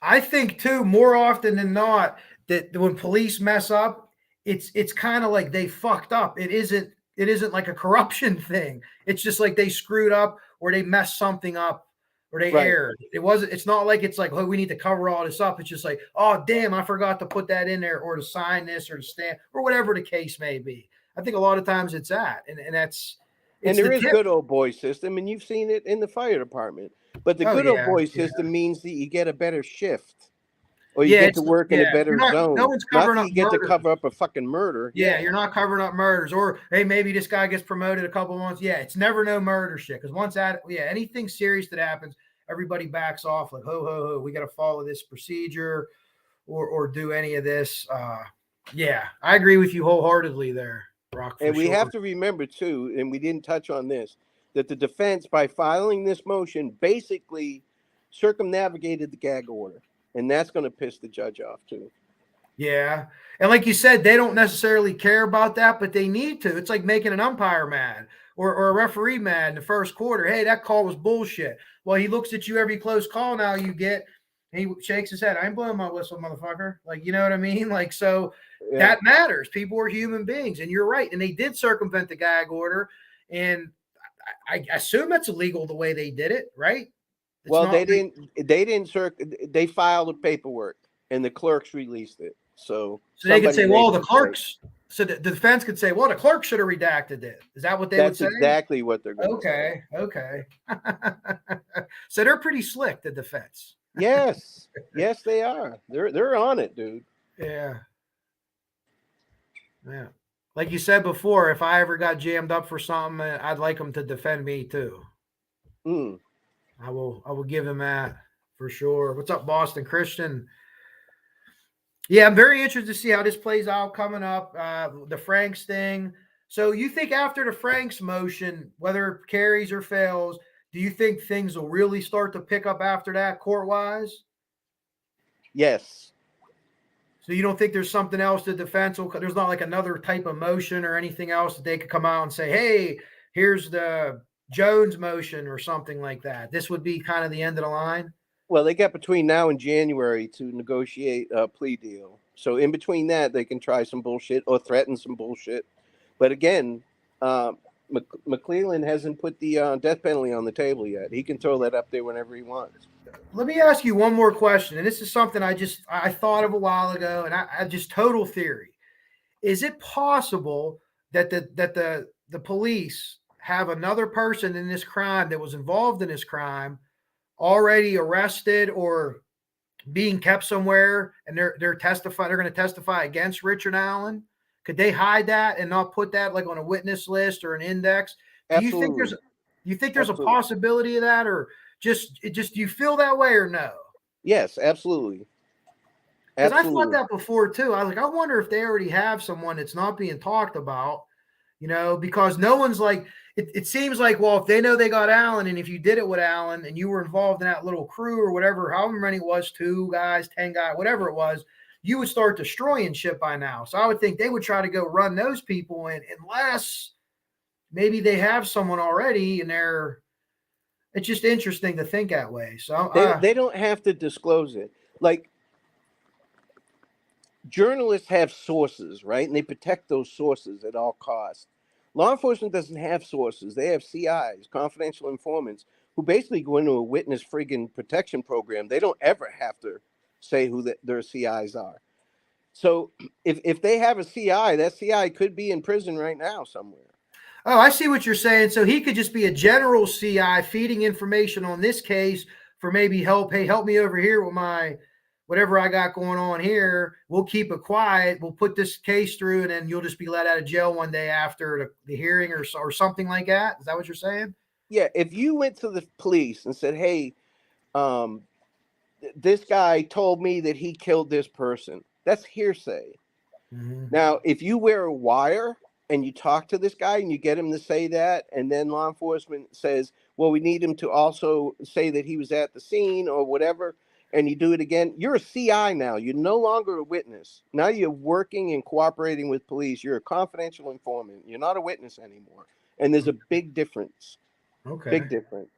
I think too, more often than not, that when police mess up, it's kind of like they fucked up. It isn't like a corruption thing. It's just like they screwed up, or they messed something up, or they erred. It's not like it's like, oh, we need to cover all this up. It's just like, oh damn, I forgot to put that in there, or to sign this, or to stamp, or whatever the case may be. I think a lot of times it's that, and that's. And there is good old boy system, and you've seen it in the fire department. But the good old boy system means that you get a better shift, or you get to work in a better zone. No one's covering up. You get to cover up a fucking murder. Yeah, you're not covering up murders, or hey, maybe this guy gets promoted a couple months. Yeah, it's never no murder shit. Because once anything serious that happens, everybody backs off like, ho ho ho, we got to follow this procedure, or do any of this. Yeah, I agree with you wholeheartedly there, Rock. And we have to remember too, and we didn't touch on this, that the defense, by filing this motion, basically circumnavigated the gag order. And that's going to piss the judge off too. Yeah. And like you said, they don't necessarily care about that, but they need to. It's like making an umpire mad, or a referee mad in the first quarter. Hey, that call was bullshit. Well, he looks at you every close call now you get, and he shakes his head. I ain't blowing my whistle, motherfucker. Like, you know what I mean? Like, so that matters. People are human beings, and you're right. And they did circumvent the gag order. And I assume that's illegal the way they did it, right? They they filed the paperwork, and the clerks released it. So they could say, well, the clerks. So the defense could say, well, the clerk should have redacted it. Is that what they would say? That's exactly what they're going to say. Okay. So they're pretty slick, the defense. Yes, they are. They're on it, dude. Yeah. Like you said before, if I ever got jammed up for something, I'd like them to defend me too. I will give him that for sure. What's up, Boston Christian? Yeah, I'm very interested to see how this plays out coming up. The Franks thing. So you think after the Franks motion, whether it carries or fails, do you think things will really start to pick up after that, court-wise? Yes. So you don't think there's something else the defense will? There's not like another type of motion or anything else that they could come out and say, "Hey, here's the Jones motion" or something like that. This would be kind of the end of the line. Well, they got between now and January to negotiate a plea deal. So in between that, they can try some bullshit or threaten some bullshit. But again, McClellan hasn't put the death penalty on the table yet. He can throw that up there whenever he wants. Let me ask you one more question, and this is something I thought of a while ago, and I just total theory. Is it possible that the police have another person in this crime that was involved in this crime already arrested or being kept somewhere, and they're testifying? They're going to testify against Richard Allen. Could they hide that and not put that like on a witness list or an index? Absolutely. Do you think there's a possibility of that, or just do you feel that way or no? Yes, absolutely. Because I thought that before too. I was like, I wonder if they already have someone that's not being talked about, because no one's like, it seems like, well, if they know they got Allen, and if you did it with Allen and you were involved in that little crew or whatever, however many it was, 2 guys, 10 guys, whatever it was, you would start destroying shit by now. So I would think they would try to go run those people in, unless maybe they have someone already and it's just interesting to think that way. So They don't have to disclose it. Like, journalists have sources, right? And they protect those sources at all costs. Law enforcement doesn't have sources. They have CIs, confidential informants, who basically go into a witness friggin' protection program. They don't ever have to say who their CIs are. So if they have a CI, that CI could be in prison right now somewhere. Oh, I see what you're saying. So he could just be a general CI feeding information on this case for maybe help. Hey, help me over here with my whatever I got going on here. We'll keep it quiet. We'll put this case through, and then you'll just be let out of jail one day after the hearing or something like that. Is that what you're saying? Yeah, if you went to the police and said, hey, this guy told me that he killed this person, that's hearsay. Mm-hmm. Now, if you wear a wire and you talk to this guy and you get him to say that, and then law enforcement says, well, we need him to also say that he was at the scene or whatever, and you do it again, you're a CI now. You're no longer a witness. Now you're working and cooperating with police. You're a confidential informant. You're not a witness anymore. And there's a big difference. Okay. Big difference.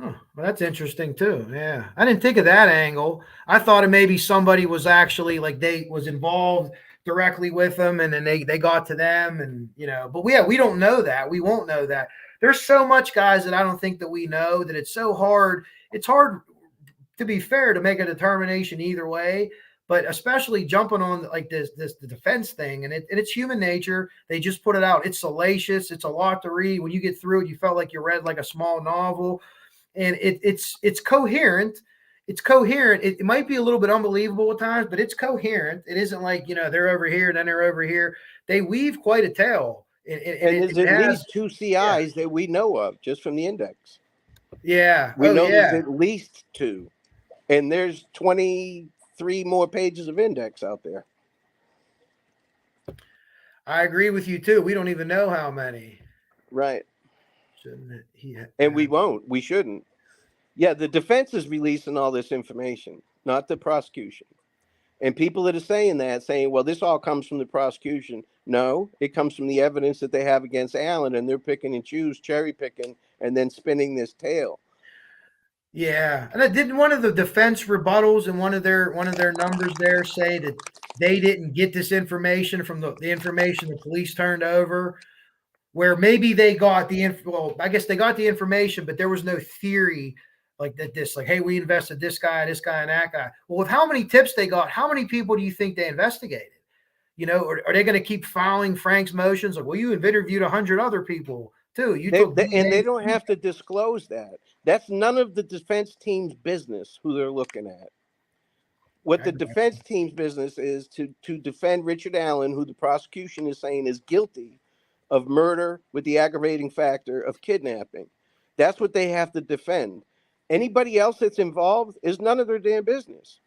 Oh, well, that's interesting too. Yeah. I didn't think of that angle. I thought it maybe somebody was actually like they was involved directly with them, and then they got to them, and but we don't know that. We won't know that. There's so much, guys, that I don't think that we know, that it's so hard. It's hard, to be fair, to make a determination either way, but especially jumping on like the defense thing, and it's human nature. They just put it out. It's salacious. It's a lot to read. When you get through it, you felt like you read like a small novel, and it's coherent. It's coherent. It might be a little bit unbelievable at times, but it's coherent. It isn't like, they're over here and then they're over here. They weave quite a tale. And there's at least 2 CIs that we know of just from the index. Yeah. We know there's at least 2. And there's 23 more pages of index out there. I agree with you too. We don't even know how many. Right. Shouldn't and we won't. We shouldn't. Yeah, the defense is releasing all this information, not the prosecution. And people that are saying, well, this all comes from the prosecution. No, it comes from the evidence that they have against Allen, and they're picking and choose, cherry picking, and then spinning this tale. Yeah, and I didn't one of the defense rebuttals in one of their numbers there say that they didn't get this information from the information the police turned over, where maybe they got well, I guess they got the information, but there was no theory like that. Hey, we invested this guy, and that guy. Well, with how many tips they got, how many people do you think they investigated? Are they going to keep filing Frank's motions? Like, well, you have interviewed 100 other people too. And they don't have to disclose that. That's none of the defense team's business who they're looking at. What the defense team's business is to defend Richard Allen, who the prosecution is saying is guilty of murder with the aggravating factor of kidnapping. That's what they have to defend. Anybody else that's involved is none of their damn business.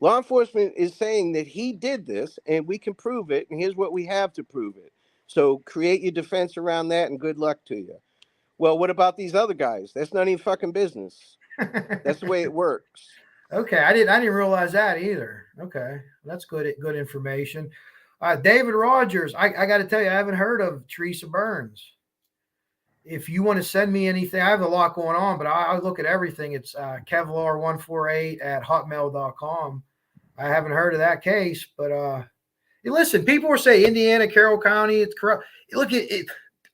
Law enforcement is saying that he did this and we can prove it, and here's what we have to prove it. So create your defense around that, and good luck to you. Well, what about these other guys? That's none of your fucking business. That's the way it works. Okay, I didn't realize that either. Okay, that's good information. David Rogers, I got to tell you, I haven't heard of Teresa Burns. If you want to send me anything, I have a lot going on, but I look at everything. It's Kevlar148@hotmail.com. I haven't heard of that case, but listen, people were saying Indiana, Carroll County, it's corrupt. Look at it.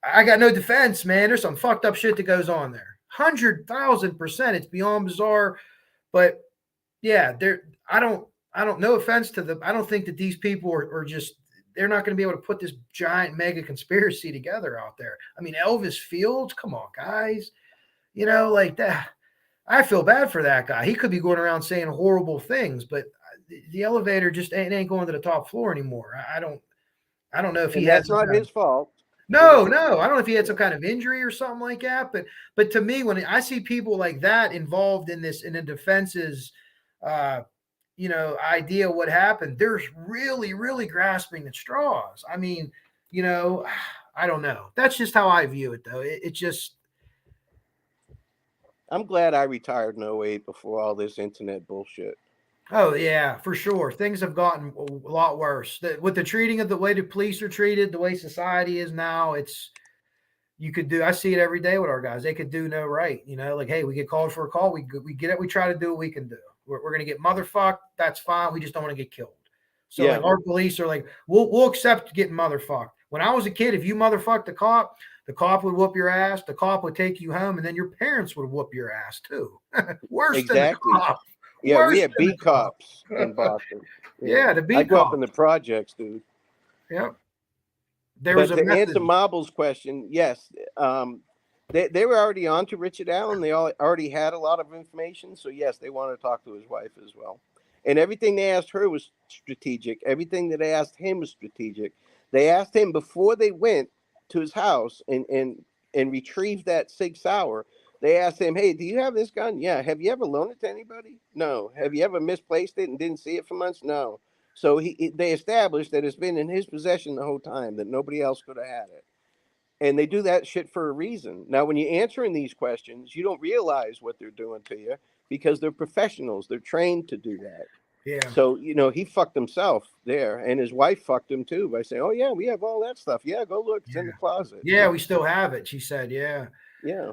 I got no defense, man. There's some fucked up shit that goes on there. 100,000%. It's beyond bizarre. But yeah, I don't, no offense to them. I don't think that these people are just, they're not going to be able to put this giant mega conspiracy together out there. I mean, Elvis Fields, come on, guys. Like that. I feel bad for that guy. He could be going around saying horrible things, but the elevator just ain't going to the top floor anymore. I don't know if he had. That's not his fault. No. I don't know if he had some kind of injury or something like that. But to me, when I see people like that involved in this, in the defense's, idea what happened, they're really, really grasping at straws. I mean, I don't know. That's just how I view it, though. It just. I'm glad I retired in 08 before all this internet bullshit. Oh yeah, for sure. Things have gotten a lot worse. With the treating of the way the police are treated, the way society is now, it's you could do. I see it every day with our guys. They could do no right. You know, like hey, we get called for a call, we get it. We try to do what we can do. We're gonna get motherfucked. That's fine. We just don't want to get killed. So Yeah, like our police are like, we'll accept getting motherfucked. When I was a kid, if you motherfucked the cop would whoop your ass. The cop would take you home, and then your parents would whoop your ass too. Worse than the exactly. cop. Yeah, we Worse had than the beat cop. cops in Boston. Yeah, Yeah, the I beat grew up in cop. the projects, dude. Yep. There was But a to answer method. Marble's question, yes, they were already on to Richard Allen. They already had a lot of information. So, yes, they wanted to talk to his wife as well. And everything they asked her was strategic. Everything that they asked him was strategic. They asked him before they went to his house and retrieved that Sig Sauer. They asked him, hey, do you have this gun? Yeah. Have you ever loaned it to anybody? No. Have you ever misplaced it and didn't see it for months? No. So they established that it's been in his possession the whole time, that nobody else could have had it. And they do that shit for a reason. Now, when you're answering these questions, you don't realize what they're doing to you because they're professionals. They're trained to do that. Yeah. So, he fucked himself there, and his wife fucked him too by saying, oh, yeah, we have all that stuff. Yeah, go look. It's in the closet. Yeah, we still have it. She said, yeah. Yeah.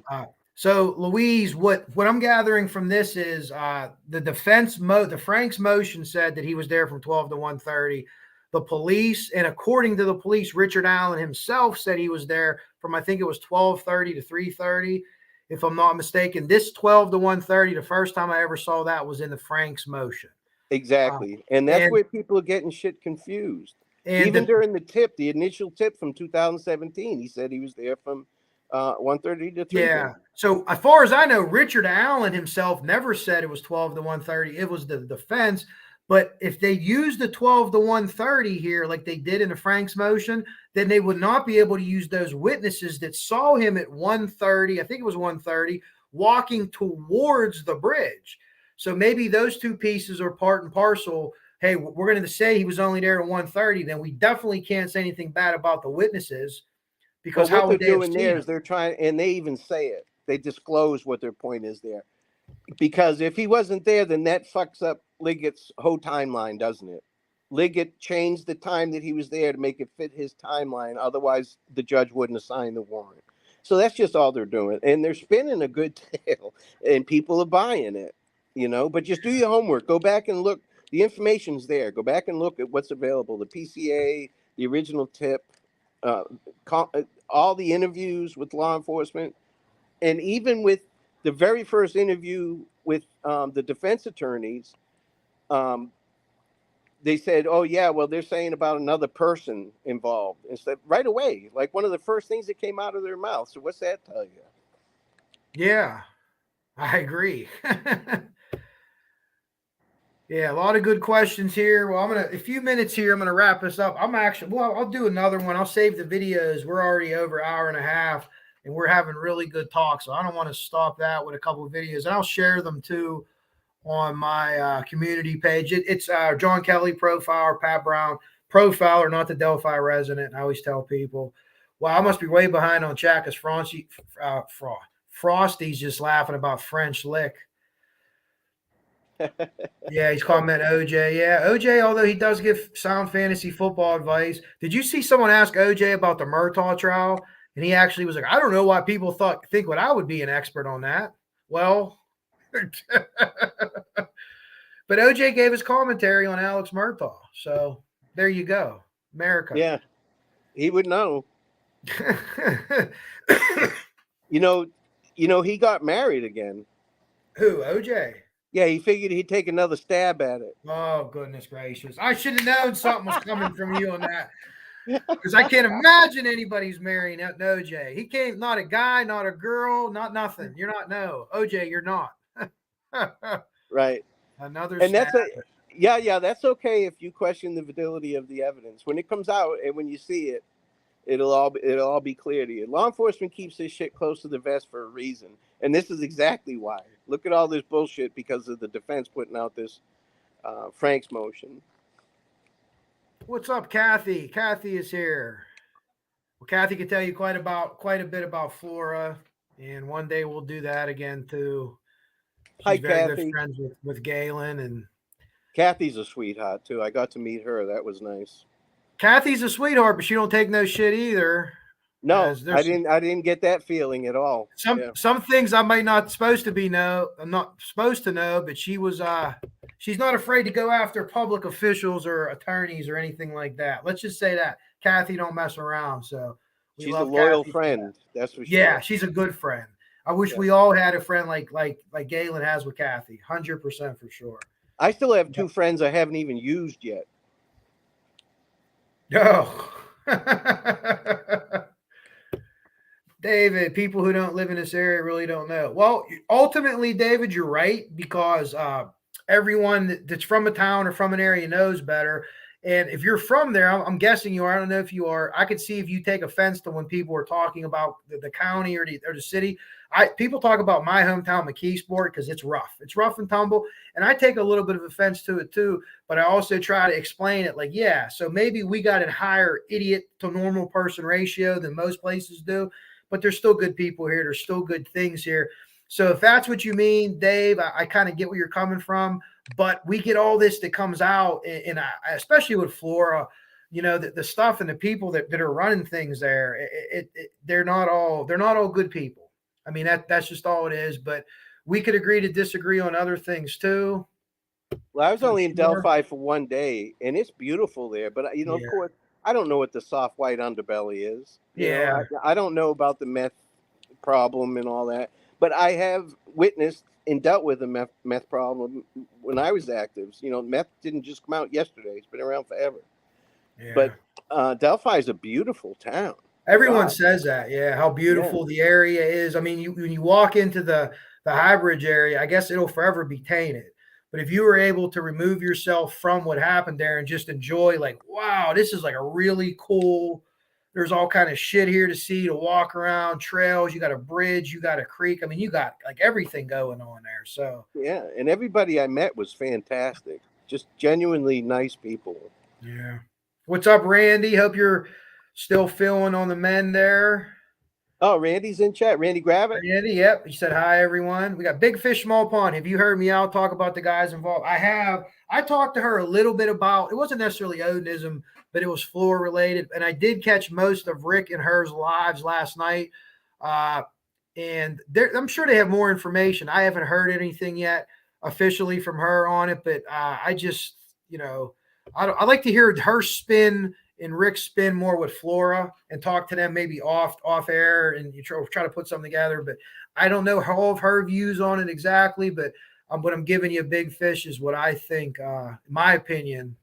So Louise, what I'm gathering from this is the defense the Frank's motion said that he was there from 12 to 1:30. The police, and according to the police, Richard Allen himself said he was there from I think it was 12:30 to 3:30, if I'm not mistaken. This 12 to 1:30, the first time I ever saw that was in the Frank's motion. Exactly. And that's where people are getting shit confused. Even during the initial tip from 2017, he said he was there from 1:30 to 3:30. Yeah. So as far as I know, Richard Allen himself never said it was 12 to 1:30. It was the defense. But if they use the 12 to 1:30 here, like they did in the Frank's motion, then they would not be able to use those witnesses that saw him at 1:30. I think it was 1:30, walking towards the bridge. So maybe those two pieces are part and parcel. Hey, we're going to say he was only there at 1:30. Then we definitely can't say anything bad about the witnesses. Because what they're doing there is they're trying, and they even say it. They disclose what their point is there. Because if he wasn't there, then that fucks up Liggett's whole timeline, doesn't it? Liggett changed the time that he was there to make it fit his timeline. Otherwise, the judge wouldn't assign the warrant. So that's just all they're doing. And they're spinning a good tale, and people are buying it, But just do your homework. Go back and look. The information's there. Go back and look at what's available. The PCA, the original tip, all the interviews with law enforcement, and even with the very first interview with the defense attorneys, they said, oh, yeah, well, they're saying about another person involved. Instead, right away, like one of the first things that came out of their mouth. So what's that tell you? Yeah, I agree. Yeah, a lot of good questions here. Well, a few minutes here. I'm going to wrap this up. I'll do another one. I'll save the videos. We're already over an hour and a half, and we're having really good talk. So I don't want to stop that with a couple of videos. And I'll share them too on my community page. It's John Kelly profile or Pat Brown profile, or not the Delphi resident. I always tell people, well, I must be way behind on chat because Frosty's just laughing about French lick. Yeah, he's commenting OJ. Yeah, OJ, although he does give sound fantasy football advice. Did you see someone ask OJ about the Murtaugh trial? And he actually was like, I don't know why people think I would be an expert on that. Well, but OJ gave his commentary on Alex Murtaugh. So there you go. America. Yeah, he would know. He got married again. Who, OJ? Yeah, he figured he'd take another stab at it. Oh, goodness gracious. I should have known something was coming from you on that. Because I can't imagine anybody's marrying OJ. He came, not a guy, not a girl, not nothing. You're not, no. OJ, you're not. Right. Another and stab. That's okay if you question the validity of the evidence. When it comes out and when you see it, it'll all be clear to you. Law enforcement keeps this shit close to the vest for a reason. And this is exactly why. Look at all this bullshit because of the defense putting out this Frank's motion. What's up, Kathy? Kathy is here. Well, Kathy can tell you quite a bit about Flora, and one day we'll do that again too. She's Hi, very Kathy. good friends with Galen, and Kathy's a sweetheart too. I got to meet her. That was nice. Kathy's a sweetheart, but she don't take no shit either. No, There's I didn't get that feeling at all. some things I might not supposed to be know. I'm not supposed to know, but she's not afraid to go after public officials or attorneys or anything like that. Let's just say that Kathy don't mess around. So she's a loyal friend. That's for sure. Yeah, she's a good friend. I wish we all had a friend like Galen has with Kathy. 100% for sure. I still have two friends I haven't even used yet. Oh. David, people who don't live in this area really don't know. Well, ultimately, David, you're right, because everyone that's from a town or from an area knows better. And if you're from there, I'm guessing you are. I don't know if you are. I could see if you take offense to when people are talking about the county or the city. People talk about my hometown, McKeesport, because it's rough. It's rough and tumble. And I take a little bit of offense to it too. But I also try to explain it like, yeah, so maybe we got a higher idiot to normal person ratio than most places do. But there's still good people here. There's still good things here. So if that's what you mean, Dave, I kind of get where you're coming from. But we get all this that comes out, and especially with Flora, the stuff and the people that are running things there. They're not all good people. I mean, that's just all it is. But we could agree to disagree on other things too. Well, I was only in Delphi for one day, and it's beautiful there. But of course, I don't know what the soft white underbelly is. I don't know about the meth problem and all that. But I have witnessed and dealt with a meth problem when I was active. Meth didn't just come out yesterday. It's been around forever. Yeah. But Delphi is a beautiful town. Everyone says that, how beautiful the area is. I mean, when you walk into the High Bridge area, I guess it'll forever be tainted. But if you were able to remove yourself from what happened there and just enjoy, like, wow, this is like a really cool, there's all kind of shit here to see, to walk around, trails, you got a bridge, you got a creek. I mean, you got like everything going on there. So yeah, and everybody I met was fantastic. Just genuinely nice people. Yeah. What's up, Randy? Hope you're still feeling on the men there. Oh, Randy's in chat. Randy, grab it. Randy, yep. He said, hi, everyone. We got Big Fish, Small Pond. Have you heard me out talk about the guys involved? I have. I talked to her a little bit about, it wasn't necessarily Odinism, but it was floor related. And I did catch most of Rick and her's lives last night. And I'm sure they have more information. I haven't heard anything yet officially from her on it, but I just, I like to hear her spin and Rick spin more with Flora and talk to them maybe off air, and you try to put something together. But I don't know all of her views on it exactly, but what I'm giving you, Big Fish, is what I think, in my opinion.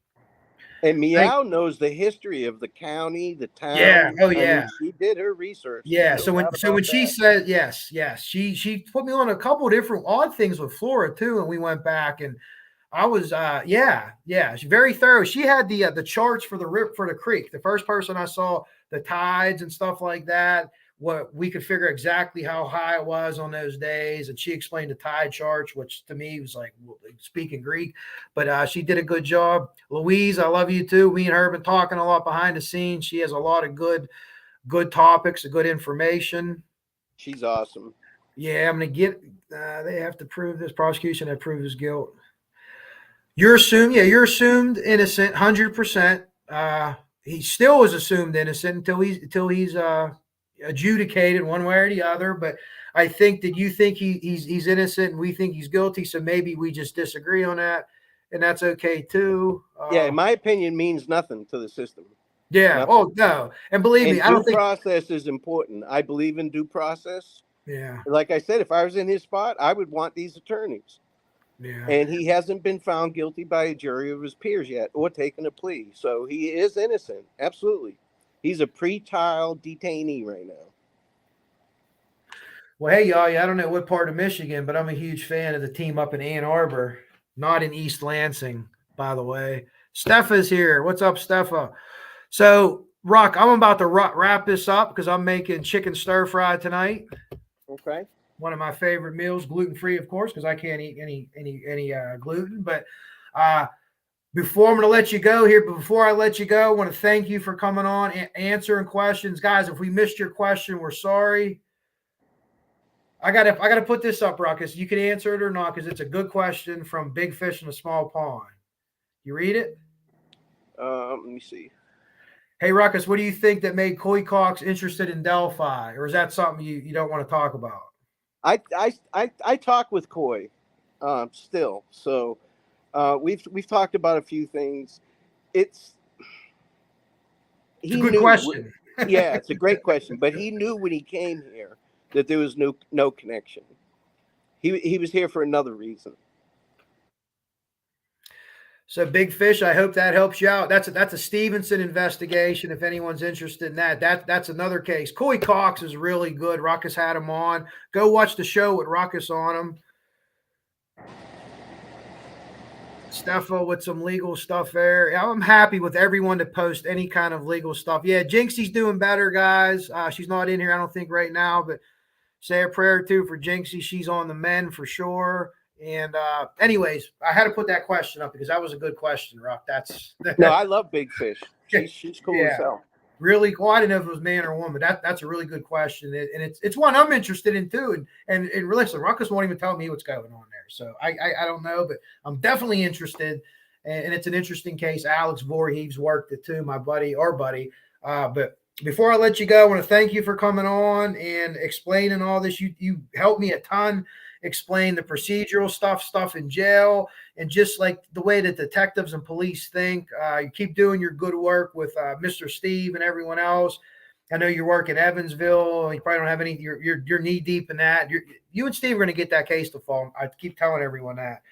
And Meow knows the history of the county, the town. Yeah. Oh, yeah. I mean, she did her research. Yeah. So when she said yes, she put me on a couple of different odd things with Flora too, and we went back and I was she's very thorough. She had the charts for the creek. The first person I saw, the tides and stuff like that, what we could figure exactly how high it was on those days. And she explained the tide charts, which to me was like speaking Greek, but she did a good job. Louise, I love you too. We and her have been talking a lot behind the scenes. She has a lot of good topics, good information. She's awesome. Yeah, I'm going to get, they have to prove this. Prosecution have proved his guilt. You're assumed innocent, 100%. He still is assumed innocent until he's adjudicated one way or the other. But I think that you think he's innocent and we think he's guilty. So maybe we just disagree on that, and that's okay too. In my opinion, means nothing to the system. Yeah. Nothing. Oh no, and believe me, I don't think due process is important. I believe in due process. Yeah. Like I said, if I was in his spot, I would want these attorneys. Yeah. And he hasn't been found guilty by a jury of his peers yet or taken a plea. So he is innocent. Absolutely. He's a pre-trial detainee right now. Well, hey, y'all, I don't know what part of Michigan, but I'm a huge fan of the team up in Ann Arbor, not in East Lansing, by the way. Stepha's here. What's up, Stepha? So, Rock, I'm about to wrap this up because I'm making chicken stir fry tonight. Okay. One of my favorite meals, gluten-free, of course, because I can't eat any gluten. But before I'm going to let you go here, but before I let you go, I want to thank you for coming on and answering questions. Guys, if we missed your question, we're sorry. I gotta put this up, Ruckus. You can answer it or not because it's a good question from Big Fish in a Small Pond. You read it? Let me see. Hey, Ruckus, what do you think that made Coy Cox interested in Delphi? Or is that something you don't want to talk about? I talk with Coy still. So we've talked about a few things. It's a good question. Yeah, it's a great question. But he knew when he came here that there was no connection. He was here for another reason. So Big Fish, I hope that helps you out. That's a Stevenson investigation. If anyone's interested in that's another case. Coy Cox is really good. Ruckus had him on. Go watch the show with Ruckus on him. Steffo with some legal stuff there. I'm happy with everyone to post any kind of legal stuff. Yeah, Jinxie's doing better, guys. She's not in here, I don't think, right now, but say a prayer too for Jinxie. She's on the mend for sure. And anyways, I had to put that question up because that was a good question, Ruck. That's no, I love Big Fish. She's cool as hell. Really, well, I didn't know if it was man or woman. That's a really good question, and it's one I'm interested in too. And listen, Ruckus won't even tell me what's going on there, so I don't know, but I'm definitely interested, and it's an interesting case. Alex Voorhees worked it too, our buddy. But before I let you go, I want to thank you for coming on and explaining all this. You helped me a ton. Explain the procedural stuff in jail, and just like the way that detectives and police think. You keep doing your good work with Mr. Steve and everyone else. I know you work in Evansville. You probably don't have any. You're knee deep in that. You and Steve are going to get that case to fall. I keep telling everyone that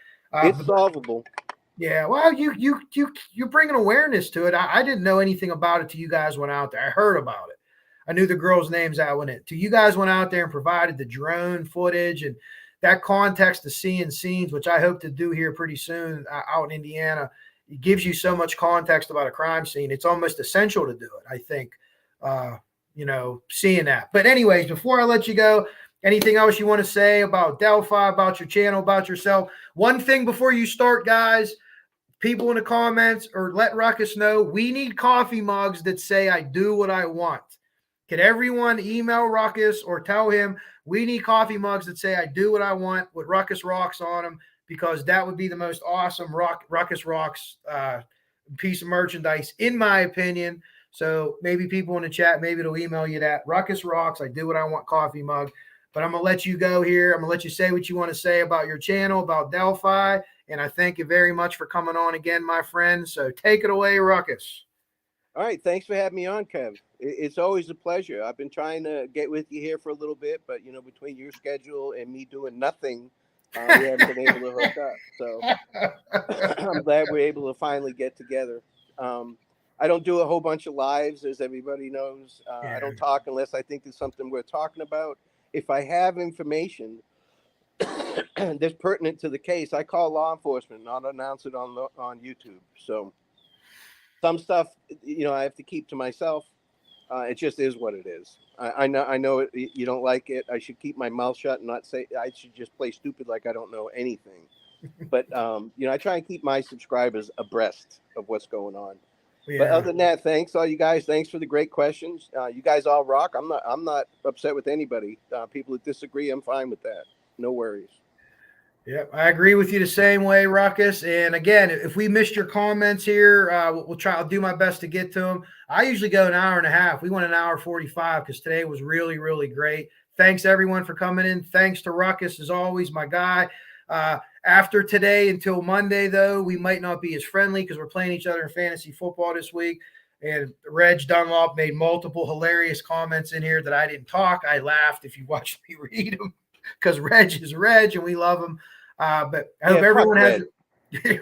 it's solvable. Yeah, well, you're bringing awareness to it. I didn't know anything about it till you guys went out there. I heard about it. I knew the girls' names that went in. Till you guys went out there and provided the drone footage and that context of seeing scenes, which I hope to do here pretty soon out in Indiana. It gives you so much context about a crime scene. It's almost essential to do it, I think, seeing that. But anyways, before I let you go, anything else you want to say about Delphi, about your channel, about yourself? One thing before you start, guys, people in the comments, or let Ruckus know, we need coffee mugs that say I do what I want. Can everyone email Ruckus or tell him we need coffee mugs that say I do what I want with Ruckus Rocks on them, because that would be the most awesome Ruckus Rocks piece of merchandise, in my opinion. So maybe people in the chat, maybe it'll email you that. Ruckus Rocks, I do what I want coffee mug. But I'm going to let you go here. I'm going to let you say what you want to say about your channel, about Delphi. And I thank you very much for coming on again, my friend. So take it away, Ruckus. All right. Thanks for having me on, Kev. It's always a pleasure. I've been trying to get with you here for a little bit, but, between your schedule and me doing nothing, we haven't been able to hook up. So I'm glad we're able to finally get together. I don't do a whole bunch of lives, as everybody knows. I don't talk unless I think there's something we're talking about. If I have information that's pertinent to the case, I call law enforcement, not announce it on YouTube. So some stuff, I have to keep to myself. It just is what it is. I know you don't like it. I should keep my mouth shut and not say. I should just play stupid like I don't know anything. But I try and keep my subscribers abreast of what's going on. Yeah. But other than that, thanks all you guys. Thanks for the great questions. You guys all rock. I'm not upset with anybody. People that disagree, I'm fine with that. No worries. Yeah, I agree with you the same way, Ruckus. And again, if we missed your comments here, I'll do my best to get to them. I usually go an hour and a half. We went an hour 45 because today was really, really great. Thanks everyone for coming in. Thanks to Ruckus, as always, my guy. After today until Monday, though, we might not be as friendly because we're playing each other in fantasy football this week. And Reg Dunlop made multiple hilarious comments in here that I didn't talk. I laughed if you watched me read them because Reg is Reg and we love him. But I hope everyone has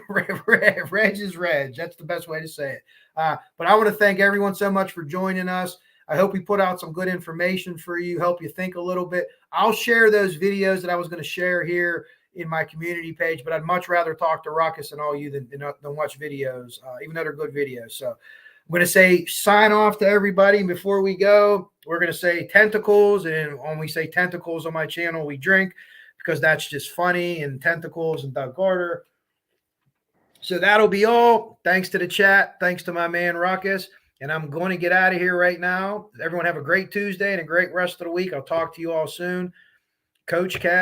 Reg is Reg. That's the best way to say it. But I want to thank everyone so much for joining us. I hope we put out some good information for you, help you think a little bit. I'll share those videos that I was going to share here in my community page, but I'd much rather talk to Ruckus and all you than watch videos, even though they're good videos. So I'm going to say sign off to everybody. And before we go, we're going to say tentacles. And when we say tentacles on my channel, we drink, because that's just funny, and tentacles and Doug Carter. So that'll be all. Thanks to the chat. Thanks to my man Ruckus. And I'm going to get out of here right now. Everyone have a great Tuesday and a great rest of the week. I'll talk to you all soon. Coach Cat.